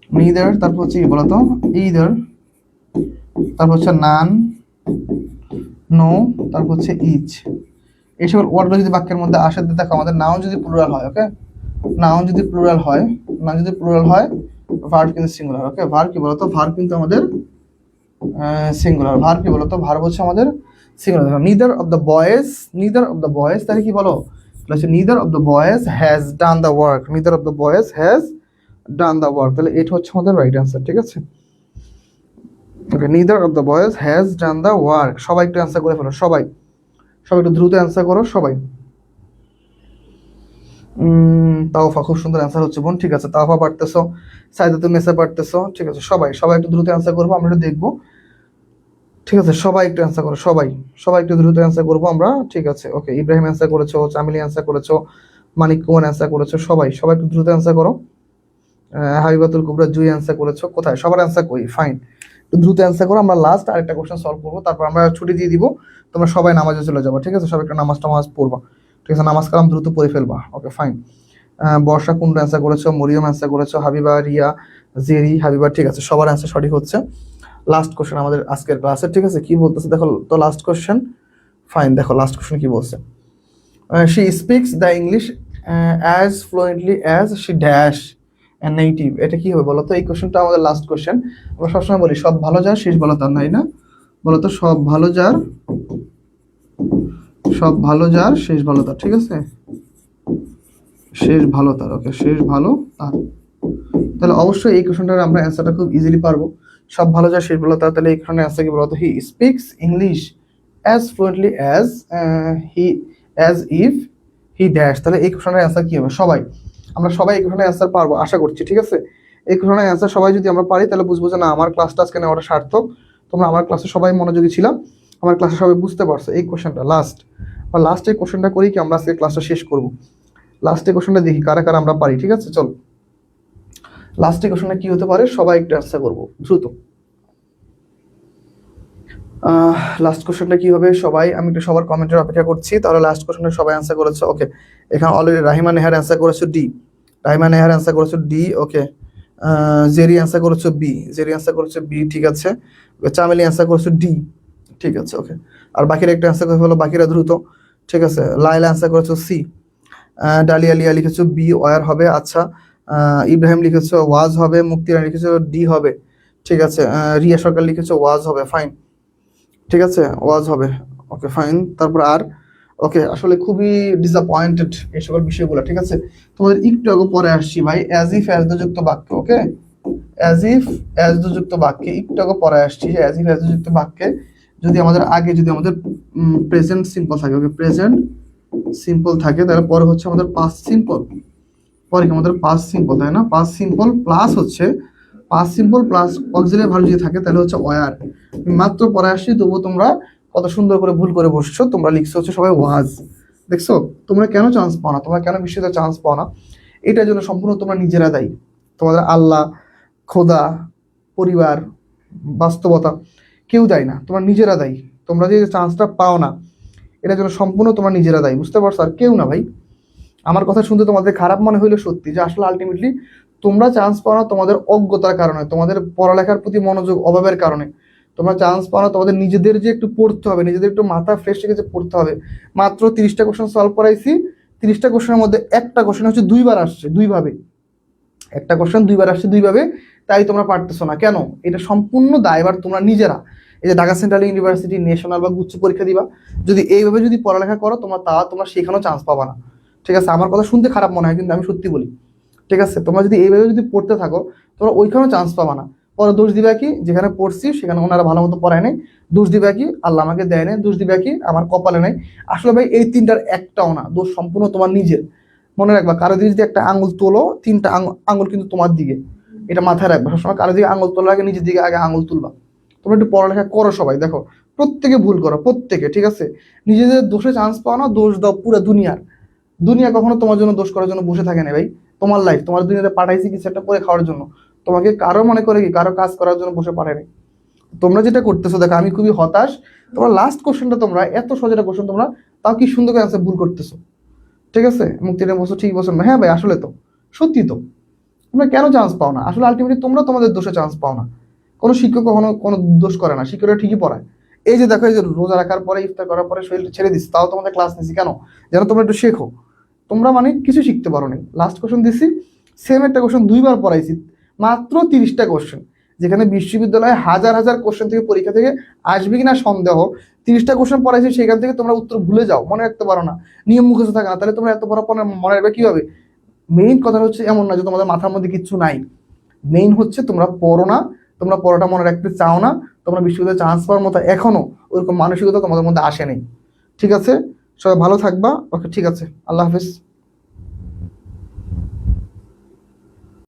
নিদার, তারপর হচ্ছে কি বলতো, ইদার, তারপর হচ্ছে নান, নো, তারপর হচ্ছে ইচ। এই সকল ওয়ার্ডগুলো যদি বাক্যের মধ্যে আসে, দেখো আমাদের নাউন যদি প্লুরাল হয়, ওকে, নাউন যদি প্লুরাল হয়, নাউন যদি প্লুরাল হয়, ভার্ব কিন্তু সিঙ্গুলার। ওকে, ভার্ব কি বলতো, ভার্ব কিন্তু আমাদের সিঙ্গুলার। ভার্ব কি বলতো, ভার্ব হচ্ছে আমাদের singular. Neither of the boys, neither of the boys, তাহলে কি বলো, neither of the boys has done the work, neither of the boys has done the work, তাহলে এটা হচ্ছে আমাদের রাইট অ্যান্সার। ঠিক আছে, okay, neither of the boys has done the work. সবাই একটু অ্যান্সার করে ফেলো, সবাই, সবাই একটু দ্রুত অ্যান্সার করো সবাই। তাওফা, খুব সুন্দর অ্যান্সার হচ্ছে বোন। ঠিক আছে, তাওফা পারতেছো, সাইদাতুন নেসা পারতেছো। ঠিক আছে, সবাই সবাই একটু দ্রুত অ্যান্সার করবো, আমরা একটু দেখবো। ঠিক আছে, সবাই একটু অ্যান্সার করো, সবাই সবাই একটু দ্রুত অ্যান্সার করবো আমরা। ঠিক আছে, ওকে, ইব্রাহিম অ্যান্সার করেছো, চামিলি অ্যান্সার করেছো, মানিক কুমার অ্যান্সার করেছো, সবাই সবাই একটু দ্রুত অ্যান্সার করো। হাবিবাতুল কুবরা জুই অ্যান্সার করেছো, কোথায় সবার অ্যান্সার কই, ফাইন, একটু দ্রুত অ্যান্সার করো। আমরা লাস্ট আরেকটা কোশ্চেন সলভ করবো, তারপর আমরা ছুটি দিয়ে দিব, তোমরা সবাই নামাজে চলে যাবো। ঠিক আছে, সবাই একটু নামাজ টামাজ পড়বা। ঠিক আছে, নামাজ কালাম দ্রুত পড়ে ফেলবা। ওকে, ফাইন। বর্ষা কুন্ডু অ্যান্সার করেছো, মরিয়ম অ্যান্সার করেছো, হাবিবা, রিয়া, জেরি, হাবিবা। ঠিক আছে, সবার অ্যান্সার সঠিক হচ্ছে। লাস্ট কোশ্চেন আমাদের আজকের ক্লাসের। ঠিক আছে, কি বলতেছে দেখো তো, লাস্ট কোশ্চেন, ফাইন, দেখো লাস্ট কোশ্চেন কি বলছে। She speaks the English as fluently as she dash native. এটা কি হবে বলো তো, এই কোশ্চেনটা আমাদের লাস্ট কোশ্চেন। আমরা সবসময় বলি সব ভালো যার শেষ ভালো তার, নাই না, বলো তো, সব ভালো যার, সব ভালো যার শেষ ভালো তার। ঠিক আছে, শেষ ভালো তার। ওকে, শেষ ভালো তার, তাহলে অবশ্যই এই কোশ্চেনটার আমরা অ্যান্সারটা খুব ইজিলি পারবো। সব ভালো যার শেষ ভালো তার, তাহলে এই কোশ্চেনের অ্যান্সার কি বলতো, he speaks English as fluently as he as if he dash. তাহলে এই কোশ্চেনের অ্যান্সার কি হবে, সবাই, আমরা সবাই এই কোশ্চেনের অ্যান্সার পারবো আশা করছি। ঠিক আছে, এই কোশ্চেনের অ্যান্সার সবাই যদি আমরা পারি, তাহলে বুঝবো যে না, আমার ক্লাসটা আজকে নেওয়াটা সার্থক। তোমরা আমার ক্লাসে সবাই মনোযোগী ছিলাম, আমার ক্লাসে সবাই বুঝতে পারছো। এই কোশ্চেনটা লাস্ট, বা লাস্ট এই কোশ্চেনটা করি কি আমরা আজকে ক্লাসটা শেষ করবো। লাস্টে কোশ্চেনটা দেখি কারা কারা আমরা পারি। ঠিক আছে, চল লাস্টে কোশ্চেনটা কি হতে পারে, সবাই একটু অ্যান্সার করবো দ্রুত। লাস্ট কোশ্চেনটা কি হবে সবাই, আমি একটু সবার কমেন্টের অপেক্ষা করছি। তাহলে লাস্ট কোশ্চেনটা সবাই অ্যান্সার করেছে। ওকে, এখানে অলরেডি রাহিমা নেহার অ্যান্সার করেছো ডি, রাহিমা নেহার অ্যান্সার করেছো ডি। ওকে, জেরি অ্যান্সার করেছো বি, জেরি অ্যান্সার করেছো বি। ঠিক আছে, চামেলি অ্যান্সার করেছো ডি। ঠিক আছে, ওকে, আর বাকিরা একটা অ্যান্সার করে হলো, বাকিরা দ্রুত। ঠিক আছে, লাইলা অ্যান্সার করেছো সি, ডালিয়া লিয়া লিখেছো বি, ওয়ার হবে। আচ্ছা, ইব্রাহিম লিখেছো ওয়াজ হবে, মুক্তিরা লিখেছো ডি হবে। ঠিক আছে, রিয়া সরকার লিখেছো ওয়াজ হবে, ফাইন। ঠিক আছে, ওয়াজ হবে। ওকে, ফাইন। তারপর আর, ওকে, আসলে খুবই ডিসঅ্যাপয়েন্টেড এই সকল বিষয়গুলো। ঠিক আছে, তোমাদের একটু আগে পরে আসছি ভাই, অ্যাজ ইফ অ্যাজ দ্য যুক্ত বাক্য। ওকে, অ্যাজ ইফ অ্যাজ দ্য যুক্ত বাক্যে একটু আগে পরে আসছি, অ্যাজ ইফ অ্যাজ দ্য যুক্ত বাক্যে যদি আমাদের আগে যদি আমাদের প্রেজেন্ট সিম্পল থাকে, ওকে, প্রেজেন্ট সিম্পল থাকে, তাহলে পরে হচ্ছে আমাদের পাস্ট সিম্পল, পরে কি আমাদের পাস্ট সিম্পল, তাই না, পাস্ট সিম্পল প্লাস হচ্ছে past simple plus auxiliary verb যদি থাকে, তাহলে হচ্ছে ওয়ার। মাত্র পরে আসছি, তবুও তোমরা কত সুন্দর করে ভুল করে বসছো, তোমরা লিখছো হচ্ছে সবাই ওয়াজ। দেখছো তোমরা কেন চান্স পাও না, তোমরা কেন বিশ্বতে চান্স পাও না, এটার জন্য সম্পূর্ণ তোমরা নিজেরা দায়ী। তোমাদের আল্লাহ, খোদা, পরিবার, বাস্তবতা কেউ দায়ী না, তোমরা নিজেরা দায়ী। তোমরা যে চান্সটা পাও না, এটার জন্য সম্পূর্ণ তোমরা নিজেরা দায়ী, বুঝতে পারছো, আর কেউ না ভাই। আমার কথা শুনতে তোমাদের খারাপ মনে হইলে সত্যি যে আসলে আলটিমেটলি তোমরা চান্স পাও না তোমাদের অজ্ঞতার কারণে, তোমাদের পড়ালেখার প্রতি মনোযোগ অভাবের কারণে তোমরা চান্স পাও না। তোমাদের নিজেদের যে একটু পড়তে হবে, নিজেদের একটু মাথা ফ্রেশ রেখে যে পড়তে হবে। মাত্র 30টা কোশ্চেন সলভ করাইছি, 30টা কোশ্চেনের মধ্যে একটা কোশ্চেন হচ্ছে দুইবার আসছে দুইভাবে, একটা কোশ্চেন দুইবার আসছে দুইভাবে, তাই তোমরা পারতেছো না কেন, এটা সম্পূর্ণ দায়ভার তোমরা নিজেরা। এই যে ঢাকা সেন্ট্রাল ইউনিভার্সিটি, ন্যাশনাল বা গুচ্ছ পরীক্ষা দিবা, যদি এইভাবে যদি পড়ালেখা করো তোমরা সেখানেও চান্স পাবা না। ঠিক আছে, আমার কথা শুনতে খারাপ মনে হয় কিন্তু আমি সত্যি বলি। ঠিক আছে, তোমরা যদি এইভাবে যদি পড়তে থাকো, তোমরা ওইখানেও চান্স পাবা না। পরে দোষ দিবা কি, যেখানে পড়ছি সেখানে ওনারা ভালো মতো পড়ায় নাই, দোষ দিবা কি আল্লাহ আমাকে দেয় নাই, দোষ দিবা কি আমার কপালে নাই। আসলে ভাই এই তিনটার একটাও না, দোষ সম্পূর্ণ তোমার নিজের। মনে রাখবা, কারো দিকে যদি একটা আঙুল তোলো, তিনটা আঙুল কিন্তু তোমার দিকে, এটা মাথায় রাখবা সবসময়। কারো দিকে আঙুল তোলার আগে নিজের দিকে আগে আঙুল তুলবা। তোমরা একটু পড়ালেখা করো সবাই, দেখো প্রত্যেকে ভুল করো, প্রত্যেকে। ঠিক আছে, নিজেদের দোষে চান্স পাও না, দোষ দাও পুরো দুনিয়ার। দুনিয়া কখনো তোমার জন্য দোষ করার জন্য বসে থাকে না ভাই। তোমার লাইফ, তোমার দুনিয়াতে পাঠাইছি কিছু একটা করে খাওয়ার জন্য, তোমাকে কারো মনে করে কি কারো কাজ করার জন্য বসে পাঠায়নি। তোমরা যেটা করতেছো দেখো, আমি খুবই হতাশ। তোমরা লাস্ট কোশ্চেনটা, তোমরা এত সহজ একটা কোশ্চেন তোমরা তাও কি সুন্দর করে অ্যান্সার ভুল করতেছো। ঠিক আছে, মুক্তিটা বলছো ঠিক বলছো না, হ্যাঁ ভাই আসলে তো সত্যি তো। তোমরা কেন চান্স পাও না, আসলে আলটিমেটলি তোমরা তোমাদের দোষে চান্স পাও না। কোনো শিক্ষক কখনো কোনো দোষ করে না, শিক্ষকরা ঠিকই পড়ায়। এই যে দেখো, এই যে রোজা রাখার পরে ইফতার করার পরে শরীর ছেড়ে দিচ্ছি, তাও তোমাদের ক্লাস নিছি কেন? যেন তোমরা একটু শেখো। তোমরা মানে কিছু শিখতে পারো নি। লাস্ট কোশ্চেন দিছি, সেম একটা কোশ্চেন 2বার পড়াইছি, মাত্র 30টা কোশ্চেন, যেখানে বিশ্ববিদ্যালয়ে হাজার হাজার কোশ্চেন থেকে পরীক্ষা থেকে আসবে কিনা সন্দেহ। 30টা কোশ্চেন পড়াইছি, সেখান থেকে তোমরা উত্তর ভুলে যাও, মনে রাখতে পারো না, নিয়ম মুখস্থ থাকে না, তাহলে তোমরা এত বড় মনে রাখবে কিভাবে? মেইন কথা হচ্ছে এমন না যে তোমাদের মাথার মধ্যে কিচ্ছু নাই, মেইন হচ্ছে তোমরা পড়ো না, তোমরা পড়াটা মনে রাখতে চাও না, তোমরা বিশ্ববিদ্যালয়ে চান্স পাওয়ার মতো এখনো ওইরকম মানসিকতা তোমাদের মধ্যে আসেনি। ঠিক আছে, সবাই ভালো থাকবা। ওকে, ঠিক আছে, আল্লাহ হাফেজ।